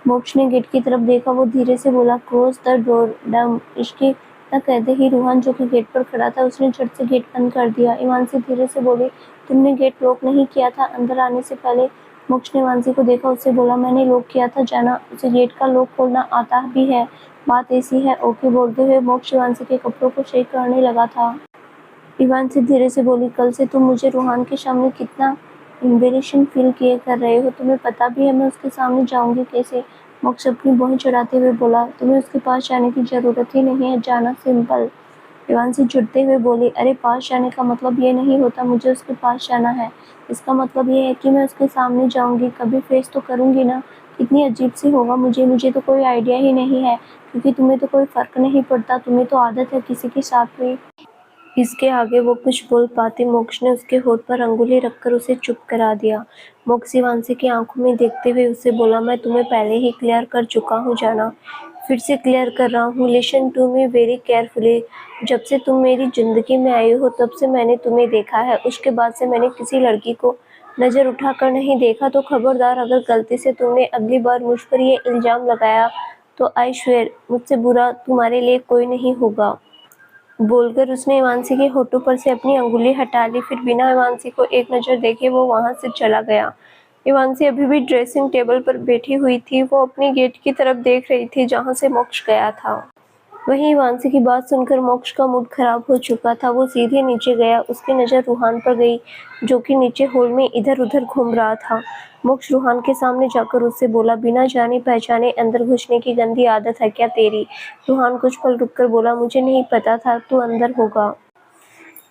Speaker 1: मोक्ष ने गेट की तरफ देखा। वो धीरे से बोला, "क्लोज द डोर डम।" इसके न कहते ही रूहान, जो कि गेट पर खड़ा था, उसने झट से गेट बंद कर दिया। इवांशी धीरे से बोली, "तुमने गेट लॉक नहीं किया था अंदर आने से पहले?" मोक्ष ने इवांशी को देखा, उससे बोला, "मैंने लॉक किया था जाना, उसे गेट का लॉक खोलना आता भी है। बात ऐसी है, ओके।" बोलते हुए मोक्ष इवांशी के कपड़ों को चेक करने लगा था। इवांशी धीरे से बोली, "कल से तुम मुझे रूहान के सामने कितना एम्बैरेसिंग फील किए कर रहे हो। तुम्हें पता भी है मैं उसके सामने जाऊंगी कैसे?" मोक्ष अपनी बाहें चढ़ाते हुए बोला, "तुम्हें उसके पास जाने की जरूरत ही नहीं है, जाना सिंपल।" इवांशी चिढ़ते हुए बोली, "अरे, पास जाने का मतलब ये नहीं होता मुझे उसके पास जाना है। इसका मतलब ये है कि मैं उसके सामने जाऊंगी, कभी फेस तो करूंगी ना। कितनी अजीब सी होगा मुझे तो कोई आइडिया ही नहीं है, क्योंकि तुम्हें तो कोई फर्क नहीं पड़ता, तुम्हें तो आदत है किसी के साथ भी।" इसके आगे वो कुछ बोल पाती, मोक्ष ने उसके होठ पर अंगुली रखकर उसे चुप करा दिया। मोक्ष इवांशी की आंखों में देखते हुए उससे बोला, "मैं तुम्हें पहले ही क्लियर कर चुका हूँ जाना, फिर से क्लियर कर रहा हूँ। Listen to me very carefully. जब से तुम मेरी जिंदगी में आई हो तब से मैंने तुम्हें देखा है। उसके बाद से मैंने किसी लड़की को नजर उठाकर नहीं देखा। तो खबरदार, अगर गलती से तुमने अगली बार मुझ पर ये इल्जाम लगाया तो आई स्वेयर मुझसे बुरा तुम्हारे लिए कोई नहीं होगा।" बोलकर उसने इवांशी के होठों पर से अपनी अंगुली हटा ली। फिर बिना इवांशी को एक नजर देखे वो वहां से चला गया। इवांशी अभी भी ड्रेसिंग टेबल पर बैठी हुई थी। वो अपने गेट की तरफ देख रही थी जहां से मोक्ष गया था। वहीं इवांशी की बात सुनकर मोक्ष का मूड खराब हो चुका था। वो सीधे नीचे गया। उसकी नज़र रूहान पर गई, जो कि नीचे हॉल में इधर-उधर घूम रहा था। मोक्ष रूहान के सामने जाकर उससे बोला, "बिना जाने पहचाने अंदर घुसने की गंदी आदत है क्या तेरी?" रूहान कुछ पल रुककर बोला, "मुझे नहीं पता था तू अंदर होगा।"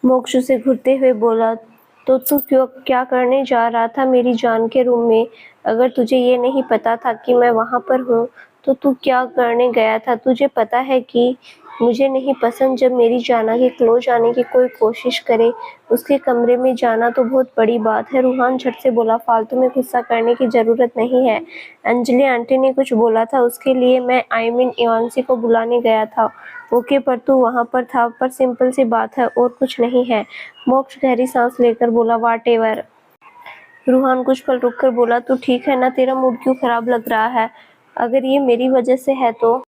Speaker 1: मोक्ष उसे घूरते हुए बोला, "तो तू क्या करने जा रहा था मेरी जान के रूम में? अगर तुझे ये नहीं पता था कि मैं वहां पर हूँ तो तू क्या करने गया था? तुझे पता है कि मुझे नहीं पसंद जब मेरी जाना के क्लोज आने की कोई कोशिश करे। उसके कमरे में जाना तो बहुत बड़ी बात है। रूहान झट से बोला, फालतू में गुस्सा करने की ज़रूरत नहीं है। अंजलि आंटी ने कुछ बोला था, उसके लिए मैं इवांशी को बुलाने गया था। ओके, पर तू वहाँ पर था, पर सिंपल सी बात है और कुछ नहीं है। मोक्ष गहरी सांस लेकर बोला, व्हाटएवर। रूहान कुछ पल रुक कर बोला, तू ठीक है ना? तेरा मूड क्यों खराब लग रहा है? अगर ये मेरी वजह से है तो?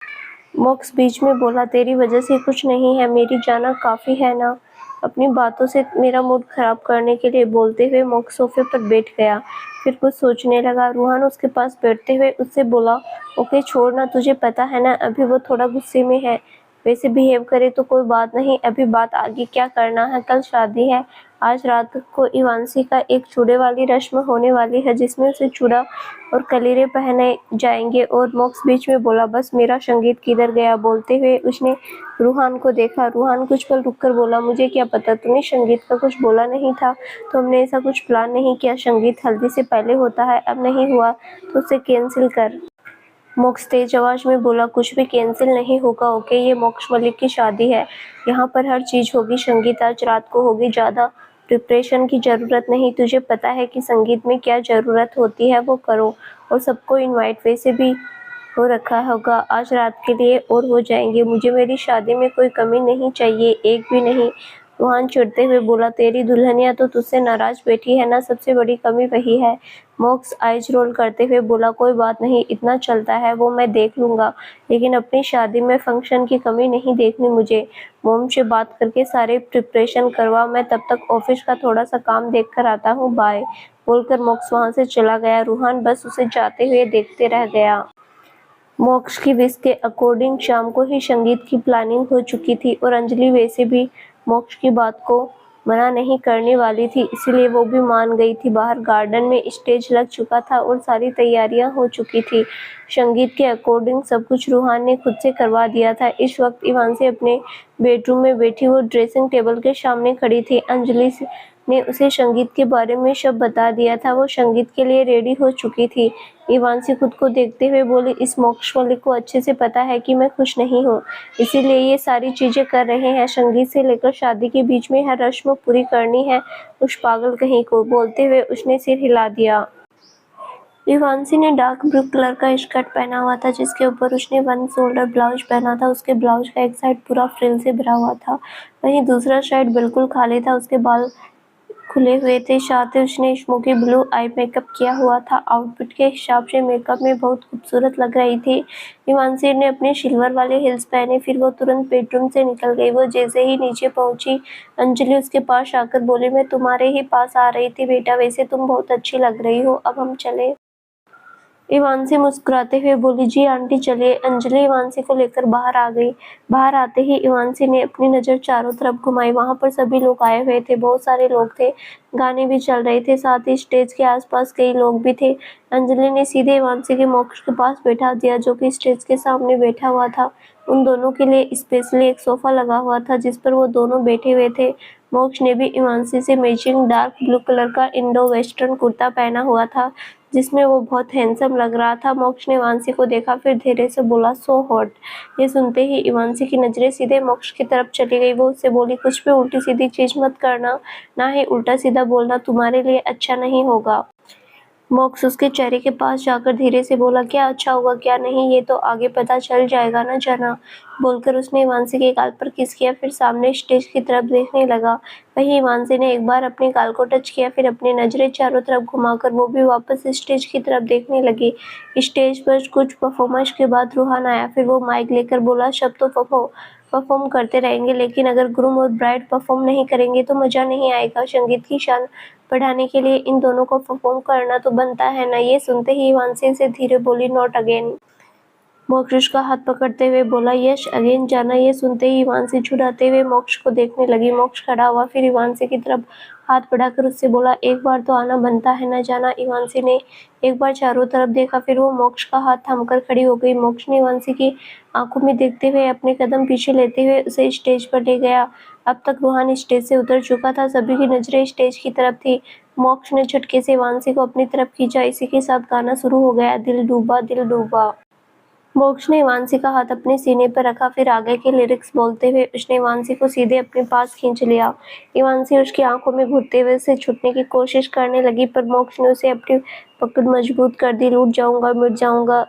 Speaker 1: मोक्स बीच में बोला, तेरी वजह से कुछ नहीं है, मेरी जाना काफ़ी है ना। अपनी बातों से मेरा मूड खराब करने के लिए बोलते हुए मोक्स सोफे पर बैठ गया। फिर कुछ सोचने लगा। रूहान उसके पास बैठते हुए उससे बोला, ओके छोड़ ना, तुझे पता है ना अभी वो थोड़ा गुस्से में है। वैसे बिहेव करे तो कोई बात नहीं, अभी बात आगे क्या करना है, कल शादी है। आज रात को इवांशी का एक चूड़े वाली रस्म होने वाली है जिसमें उसे चूड़ा और कलीरे पहने जाएंगे। और मोक्स बीच में बोला, बस मेरा संगीत किधर गया? बोलते हुए उसने रूहान को देखा। रूहान कुछ पल रुककर बोला, मुझे क्या पता, तूने संगीत का कुछ बोला नहीं था तो हमने ऐसा कुछ प्लान नहीं किया। संगीत हल्दी से पहले होता है, अब नहीं हुआ तो उसे कैंसिल कर। मोक्ष तेज आवाज में बोला, कुछ भी कैंसिल नहीं होगा। ओके, ये मोक्ष मलिक की शादी है, यहाँ पर हर चीज होगी। संगीत आज रात को होगी, ज्यादा प्रिपरेशन की जरूरत नहीं। तुझे पता है कि संगीत में क्या जरूरत होती है, वो करो। और सबको इनवाइट वैसे भी हो रखा होगा आज रात के लिए और हो जाएंगे। मुझे मेरी शादी में कोई कमी नहीं चाहिए, एक भी नहीं। रूहान चिढ़ते हुए बोला, तेरी दुल्हनिया तो तुझसे नाराज बैठी है ना, सबसे बड़ी कमी वही है। मोक्स आइज रोल करते हुए बोला, कोई बात नहीं, इतना चलता है, वो मैं देख लूंगा, लेकिन अपनी शादी में फंक्शन की कमी नहीं देखनी मुझे। मोम से बात करके सारे प्रिपरेशन करवा, मैं तब तक ऑफिस का थोड़ा सा काम देख कर आता हूँ, बाय। बोलकर मोक्स वहां से चला गया। रूहान बस उसे जाते हुए देखते रह गया। मोक्ष की विश के अकॉर्डिंग शाम को ही संगीत की प्लानिंग हो चुकी थी और अंजलि वैसे भी मोक्ष की बात को मना नहीं करने वाली थी, इसलिए वो भी मान गई थी। बाहर गार्डन में स्टेज लग चुका था और सारी तैयारियां हो चुकी थी। संगीत के अकॉर्डिंग सब कुछ रूहान ने खुद से करवा दिया था। इस वक्त इवांशी अपने बेडरूम में बैठी वो ड्रेसिंग टेबल के सामने खड़ी थी। अंजलि ने उसे संगीत के बारे में सब बता दिया था। वो संगीत के लिए रेडी हो चुकी थी। इवांशी खुद को देखते हुए बोली, इस मोक्ष वाले को अच्छे से पता है कि मैं खुश नहीं हूँ, इसीलिए ये सारी चीजें कर रहे हैं। संगीत से लेकर शादी के बीच में हर रस्म पूरी करनी है उस पागल कहीं को। बोलते हुए उसने सिर हिला दिया। इवांशी ने डार्क ब्लू कलर का स्कर्ट पहना हुआ था जिसके ऊपर उसने वन शोल्डर ब्लाउज पहना था। उसके ब्लाउज का एक साइड पूरा फ्रिल से भरा हुआ था, वहीं दूसरा साइड बिल्कुल खाली था। उसके बाल खुले हुए थे, साथ ही उसने स्मोकी ब्लू आई मेकअप किया हुआ था। आउटफिट के हिसाब से मेकअप में बहुत खूबसूरत लग रही थी। इवांशी ने अपने सिल्वर वाले हिल्स पहने, फिर वो तुरंत बेडरूम से निकल गई। वो जैसे ही नीचे पहुंची, अंजलि उसके पास आकर बोली, मैं तुम्हारे ही पास आ रही थी बेटा, वैसे तुम बहुत अच्छी लग रही हो, अब हम चले? इवांशी मुस्कुराते हुए बोली, जी आंटी चलिए। अंजलि इवांशी को लेकर बाहर आ गई। बाहर आते ही इवांशी ने अपनी नज़र चारों तरफ घुमाई। वहां पर सभी लोग आए हुए थे, बहुत सारे लोग थे, गाने भी चल रहे थे, साथ ही स्टेज के आसपास कई लोग भी थे। अंजलि ने सीधे इवांशी के मोक्ष के पास बैठा दिया जो कि स्टेज के सामने बैठा हुआ था। उन दोनों के लिए स्पेशली एक सोफा लगा हुआ था जिस पर वो दोनों बैठे हुए थे। मोक्ष ने भी इवांशी से मैचिंग डार्क ब्लू कलर का इंडो वेस्टर्न कुर्ता पहना हुआ था जिसमें वो बहुत हैंडसम लग रहा था। मोक्ष ने इवांशी को देखा, फिर धीरे से बोला, सो हॉट। ये सुनते ही इवांशी की नजरें सीधे मोक्ष की तरफ चली गई। वो उससे बोली, कुछ भी उल्टी सीधी चीज मत करना, ना ही उल्टा सीधा बोलना, तुम्हारे लिए अच्छा नहीं होगा। मोक्ष उसके चेहरे के पास जाकर धीरे से बोला, क्या अच्छा होगा क्या नहीं ये तो आगे पता चल जाएगा ना जाना। बोलकर उसने इवांशी के गाल पर किस किया, फिर सामने स्टेज की तरफ देखने लगा। वहीं इवांशी ने एक बार अपने गाल को टच किया, फिर अपनी नजरें चारों तरफ घुमाकर वो भी वापस स्टेज की तरफ देखने लगी। स्टेज पर कुछ परफॉर्मेंस के बाद रूहान आया, फिर वो माइक लेकर बोला, सब तो परफॉर्म करते रहेंगे, लेकिन अगर ग्रूम और ब्राइड परफॉर्म नहीं करेंगे तो मजा नहीं आएगा। संगीत की शान बढ़ाने के लिए इन दोनों को परफॉर्म करना तो बनता है ना। ये सुनते ही इवांशी से धीरे बोली, नॉट अगेन। मोक्ष का हाथ पकड़ते हुए बोला, यस अगेन जाना। ये सुनते ही इवांशी छुड़ाते हुए मोक्ष को देखने लगी। मोक्ष खड़ा हुआ, फिर इवांशी की तरफ हाथ बढ़ाकर उससे बोला, एक बार तो आना बनता है ना जाना। इवांशी ने एक बार चारों तरफ देखा, फिर वो मोक्ष का हाथ थामकर खड़ी हो गई। मोक्ष ने इवांशी की आंखों में देखते हुए अपने कदम पीछे लेते हुए उसे स्टेज पर ले गया। अब तक रूहान स्टेज से उतर चुका था, सभी की नजरें स्टेज की तरफ थी। मोक्ष ने झटके से इवांशी को अपनी तरफ खींचा, इसी के साथ गाना शुरू हो गया, दिल डूबा दिल डूबा। मोक्ष ने इवांसी का हाथ अपने सीने पर रखा, फिर आगे के लिरिक्स बोलते हुए उसने इवांसी को सीधे अपने पास खींच लिया। इवांसी उसकी आंखों में घुटते हुए उससे छूटने की कोशिश करने लगी, पर मोक्ष ने उसे अपनी पकड़ मजबूत कर दी। लूट जाऊंगा, मिट जाऊंगा,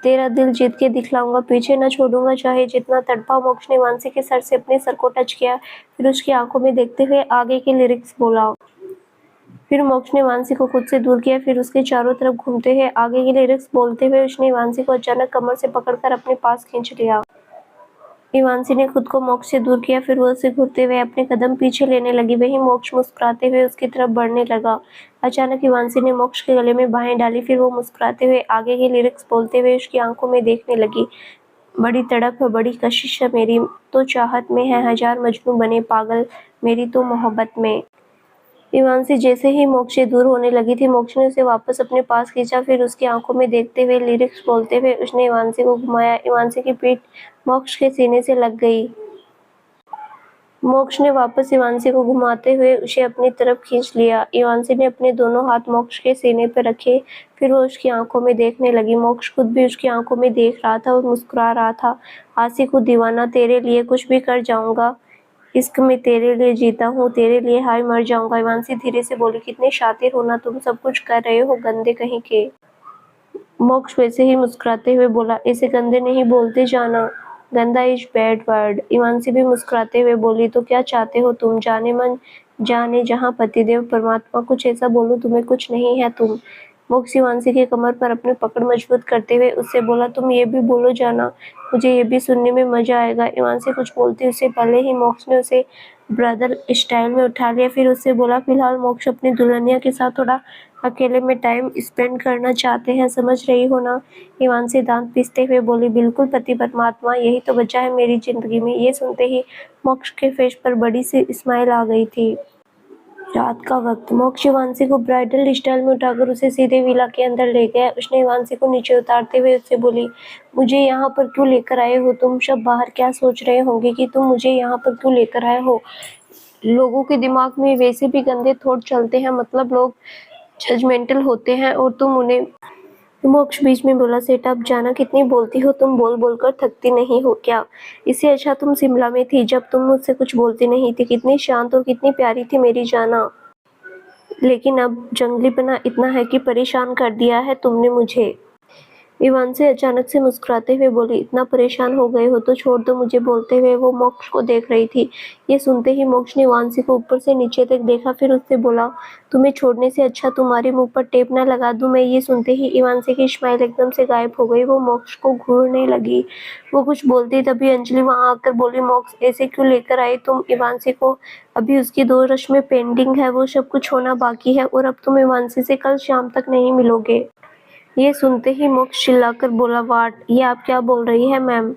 Speaker 1: तेरा दिल जीत के दिखलाऊंगा, पीछे न छोड़ूंगा चाहे जितना तड़पा। मोक्ष ने इवांसी के सर से अपने सर को टच किया, फिर उसकी आंखों में देखते हुए आगे के लिरिक्स बोला। फिर मोक्ष ने इवांसी को खुद से दूर किया, फिर उसके चारों तरफ घूमते हुए आगे के लिरिक्स बोलते हुए उसने इवांसी को अचानक कमर से पकड़कर अपने पास खींच लिया। इवांसी ने खुद को मोक्ष से दूर किया, फिर वो उसे घूरते हुए अपने कदम पीछे लेने लगी। वहीं मोक्ष मुस्कुराते हुए उसकी तरफ बढ़ने लगा। अचानक इवांसी ने मोक्ष के गले में बाहें डाली, फिर वो मुस्कुराते हुए आगे के लिरिक्स बोलते हुए उसकी आंखों में देखने लगी। बड़ी तड़प है, बड़ी कशिश है, मेरी तो चाहत में है हजार मजनू बने पागल, मेरी तो मोहब्बत में। इवांसी जैसे ही मोक्ष से दूर होने लगी थी, मोक्ष ने उसे वापस अपने पास खींचा, फिर उसकी आंखों में देखते हुए लिरिक्स बोलते हुए उसने इवांसी को घुमाया। इवांसी की पीठ मोक्ष के सीने से लग गई। मोक्ष ने वापस इवांसी को घुमाते हुए उसे अपनी तरफ खींच लिया। इवांसी ने अपने दोनों हाथ मोक्ष के सीने पर रखे, फिर वो उसकी आंखों में देखने लगी। मोक्ष खुद भी उसकी आंखों में देख रहा था और मुस्कुरा रहा था। आशिक हूँ दीवाना, तेरे लिए कुछ भी कर जाऊंगा, इश्क में तेरे लिए जीता हूँ, तेरे लिए हाय मर जाऊंगा। इवांसी धीरे से बोली, कितने शातिर हो ना तुम, सब कुछ कर रहे हो गंदे कहीं के। मोक्ष वैसे ही मुस्कुराते हुए बोला, ऐसे गंदे नहीं बोलते जाना, गंदा इज बैड वर्ड। इवांसी भी मुस्कुराते हुए बोली, तो क्या चाहते हो तुम, जाने मन जाने जहाँ पतिदेव परमात्मा, कुछ ऐसा बोलो तुम्हें कुछ नहीं है तुम। मोक्ष इवांसी की कमर पर अपनी पकड़ मजबूत करते हुए उससे बोला, तुम ये भी बोलो जाना, मुझे ये भी सुनने में मजा आएगा। इवांसी कुछ बोलती उससे पहले ही मोक्ष ने उसे ब्रदर स्टाइल में उठा लिया, फिर उससे बोला, फिलहाल मोक्ष अपनी दुल्हनिया के साथ थोड़ा अकेले में टाइम स्पेंड करना चाहते हैं, समझ रही हो ना। इवांसी दांत पीसते हुए बोली, बिल्कुल पति परमात्मा, यही तो बचा है मेरी जिंदगी में। ये सुनते ही मोक्ष के फेस पर बड़ी सी स्माइल आ गई थी। रात का वक्त। मोक्ष इवांसी को ब्राइडल स्टाइल में उठाकर उसे सीधे विला के अंदर ले गया। उसने इवांसी को नीचे उतारते हुए उससे बोली, मुझे यहाँ पर क्यों लेकर आए हो तुम, सब बाहर क्या सोच रहे होंगे कि तुम मुझे यहाँ पर क्यों लेकर आए हो। लोगों के दिमाग में वैसे भी गंदे थॉट चलते हैं, मतलब लोग जजमेंटल होते हैं और तुम उन्हें। मोक्ष बीच में बोला, सेठ आप जाना, कितनी बोलती हो तुम, बोल बोलकर थकती नहीं हो क्या। इससे अच्छा तुम शिमला में थी, जब तुम मुझसे कुछ बोलती नहीं थी, कितनी शांत और कितनी प्यारी थी मेरी जाना। लेकिन अब जंगलीपना इतना है कि परेशान कर दिया है तुमने मुझे। इवांसी अचानक से मुस्कुराते हुए बोली, इतना परेशान हो गए हो तो छोड़ दो मुझे। बोलते हुए वो मोक्ष को देख रही थी। ये सुनते ही मोक्ष ने इवांसी को ऊपर से नीचे तक देखा, फिर उससे बोला, तुम्हें छोड़ने से अच्छा तुम्हारे मुंह पर टेप ना लगा दूं मैं। ये सुनते ही इवांसी की स्माइल एकदम से गायब हो गई। वो मोक्ष को घूरने लगी। वो कुछ बोलती तभी अंजलि वहां आकर बोली, मोक्ष ऐसे क्यों लेकर आई तुम इवांसी को, अभी उसकी 2 रस्में पेंडिंग है, वो सब कुछ होना बाकी है और अब तुम इवांसी से कल शाम तक नहीं मिलोगे। ये सुनते ही मोक्ष चिल्लाकर बोला, वाट, ये आप क्या बोल रही है मैम,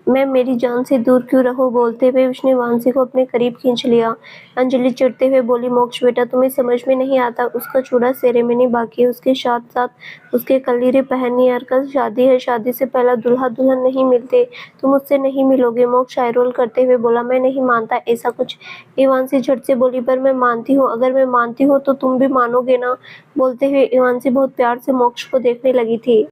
Speaker 1: मैं मेरी जान से दूर क्यों रहूं। बोलते हुए उसने इवांसी को अपने करीब खींच लिया। अंजलि चिढ़ते हुए बोली, मोक्ष बेटा तुम्हें समझ में नहीं आता, उसका चूड़ा सेरेमनी बाकी है, उसके साथ साथ उसके कलीरे पहननी है, कल शादी है, शादी से पहला दूल्हा दुल्हन नहीं मिलते, तुम उससे नहीं मिलोगे। मोक्ष आई रोल करते हुए बोला, मैं नहीं मानता ऐसा कुछ। इवांसी झट से बोली, पर मैं मानती हूँ, अगर मैं मानती हूँ तो तुम भी मानोगे ना। बोलते हुए इवांसी बहुत प्यार से मोक्ष को देखने लगी थी।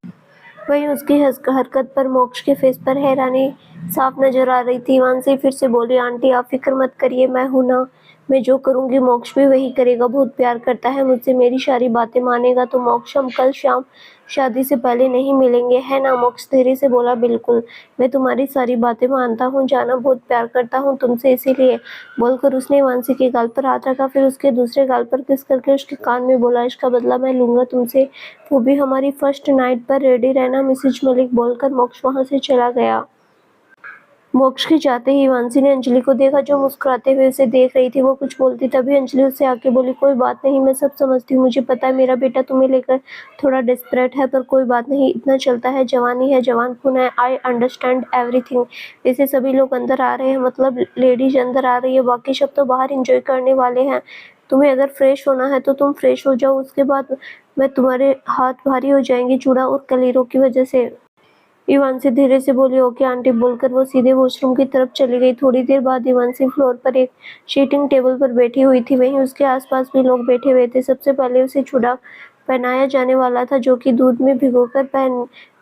Speaker 1: वहीं उसकी हरकत पर मोक्ष के फेस पर हैरानी साफ नजर आ रही थी। इवांसी फिर से बोली, आंटी आप फिक्र मत करिए, मैं हूं ना, मैं जो करूंगी मोक्ष भी वही करेगा, बहुत प्यार करता है मुझसे, मेरी सारी बातें मानेगा तो मोक्ष हम कल शाम शादी से पहले नहीं मिलेंगे, है ना। मोक्ष धीरे से बोला, बिल्कुल, मैं तुम्हारी सारी बातें मानता हूँ जाना, बहुत प्यार करता हूँ तुमसे, इसीलिए। बोलकर उसने इवांसी के गाल पर हाथ रखा, फिर उसके दूसरे गाल पर किस करके उसके कान में बोला, इसका बदला मैं लूंगा तुमसे, वो भी हमारी फर्स्ट नाइट पर, रेडी रहना मिसेज मलिक। बोलकर मोक्ष वहां से चला गया। मोक्ष के जाते ही इवांसी ने अंजलि को देखा, जो मुस्कुराते हुए उसे देख रही थी। वो कुछ बोलती तभी अंजलि उससे आके बोली, कोई बात नहीं, मैं सब समझती हूँ, मुझे पता है मेरा बेटा तुम्हें लेकर थोड़ा डेस्परेट है, पर कोई बात नहीं, इतना चलता है, जवानी है, जवान खून है, आई अंडरस्टैंड एवरीथिंग। वैसे सभी लोग अंदर आ रहे हैं, मतलब लेडीज अंदर आ रही है, बाकी सब तो बाहर इंजॉय करने वाले हैं। तुम्हें अगर फ्रेश होना है तो तुम फ्रेश हो जाओ, उसके बाद मैं तुम्हारे हाथ भारी हो जाएंगे चूड़ा और कलीरों की वजह से। इवांसी धीरे से बोली, ओके आंटी। बोलकर वो सीधे वॉशरूम की तरफ चली गई। थोड़ी देर बाद इवांसी फ्लोर पर एक सीटिंग टेबल पर बैठी हुई थी। वहीं उसके आसपास भी लोग बैठे हुए थे। सबसे पहले उसे चूड़ा पहनाया जाने वाला था, जो कि दूध में भिगोकर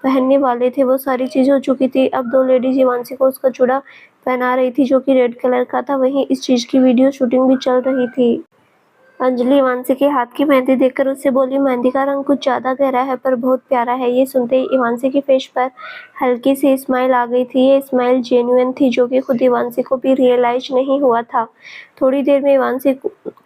Speaker 1: पहनने वाले थे वो सारी चीज़ हो चुकी थी। अब 2 लेडीज़ इवांसी को उसका चूड़ा पहना रही थी जो कि रेड कलर का था। वहीं इस चीज़ की वीडियो शूटिंग भी चल रही थी। अंजलि इवांसी के हाथ की मेहंदी देखकर उससे बोली, मेहंदी का रंग कुछ ज़्यादा गहरा है पर बहुत प्यारा है। ये सुनते ही इवांसी के फेस पर हल्की सी स्माइल आ गई थी। ये स्माइल जेन्युइन थी जो कि खुद इवांसी को भी रियलाइज नहीं हुआ था। थोड़ी देर में इवांसी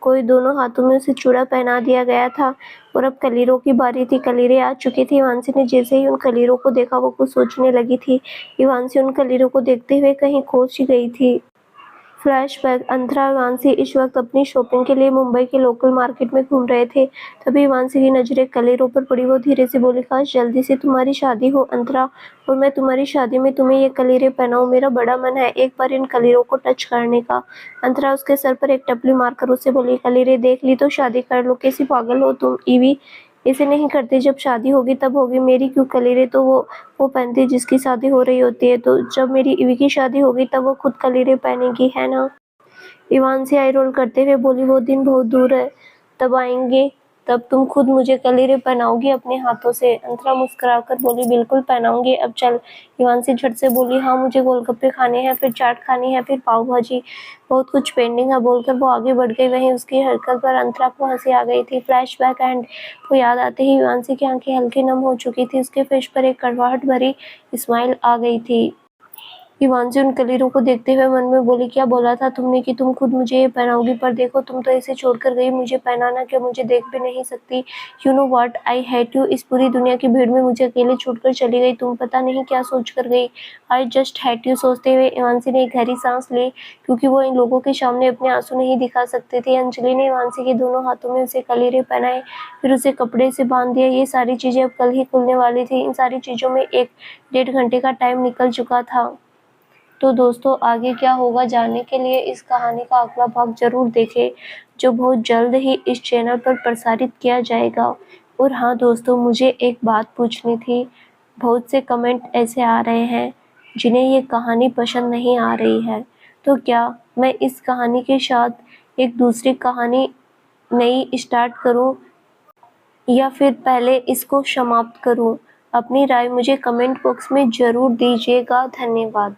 Speaker 1: को दोनों हाथों में उसे चूड़ा पहना दिया गया था और अब कलीरों की बारी थी। कलीरें आ चुकी थी। इवांसी ने जैसे ही उन कलीरों को देखा वो कुछ सोचने लगी थी। इवांसी उन कलीरों को देखते हुए कहीं खो सी गई थी। फ्लैशबैक, अंतरा इवांसी इस वक्त अपनी शॉपिंग के लिए मुंबई के लोकल मार्केट में घूम रहे थे। तभी इवांसी की नज़रें कलीरों पर पड़ी। वो धीरे से बोली, काश जल्दी से तुम्हारी शादी हो अंतरा और मैं तुम्हारी शादी में तुम्हें ये कलीरें पहनाऊं। मेरा बड़ा मन है एक बार इन कलीरों को टच करने का। अंतरा उसके सर पर एक टपली मारकर उससे बोली, कलीरें देख ली तो शादी कर लो। कैसी पागल हो तुम ईवी, इसे नहीं करते। जब शादी होगी तब होगी। मेरी क्यों कलीरें तो वो पहनती जिसकी शादी हो रही होती है। तो जब मेरी ईवी की शादी होगी तब वो खुद कलीरें पहनेगी, है ना। इवांसी आई रोल करते हुए बोली, वो दिन बहुत दूर है, तब आएंगे तब तुम खुद मुझे कलीरें पहनाओगी अपने हाथों से। अंतरा मुस्कुराकर बोली, बिल्कुल पहनाऊंगी, अब चल। इवांसी झट से बोली, हाँ मुझे गोलगप्पे खाने हैं, फिर चाट खानी है, फिर पाव भाजी, बहुत कुछ पेंडिंग है। बोलकर वो आगे बढ़ गई। वहीं उसकी हरकत पर अंतरा को हंसी आ गई थी। फ्लैशबैक एंड को याद आते ही इवांसी की आंखें हल्की नम हो चुकी थी। उसके फेस पर एक कड़वाहट भरी स्माइल आ गई थी। इवांसी उन कलीरों को देखते हुए मन में बोली, क्या बोला था तुमने कि तुम खुद मुझे ये पहनाओगी, पर देखो तुम तो इसे छोड़कर गई। मुझे पहनाना क्या, मुझे देख भी नहीं सकती। You know what, I hate you. इस पूरी दुनिया की भीड़ में मुझे अकेले छोड़कर चली गई। तुम पता नहीं क्या सोच कर गई। I just hate you. सोचते हुए इवांसी ने एक गहरी सांस ली क्योंकि वो इन लोगों के सामने अपने आंसू नहीं दिखा सकते थे। अंजलि ने इवांसी के दोनों हाथों में उसे कलीरे पहनाए, फिर उसे कपड़े से बांध दिया। ये सारी चीजें अब कल ही खुलने वाली थी। इन सारी चीजों में 1-1.5 घंटे का टाइम निकल चुका था। तो दोस्तों आगे क्या होगा जानने के लिए इस कहानी का अगला भाग जरूर देखें जो बहुत जल्द ही इस चैनल पर प्रसारित किया जाएगा। और हाँ दोस्तों, मुझे एक बात पूछनी थी। बहुत से कमेंट ऐसे आ रहे हैं जिन्हें ये कहानी पसंद नहीं आ रही है, तो क्या मैं इस कहानी के साथ एक दूसरी कहानी नई स्टार्ट करूं या फिर पहले इसको समाप्त करूं? अपनी राय मुझे कमेंट बॉक्स में ज़रूर दीजिएगा। धन्यवाद।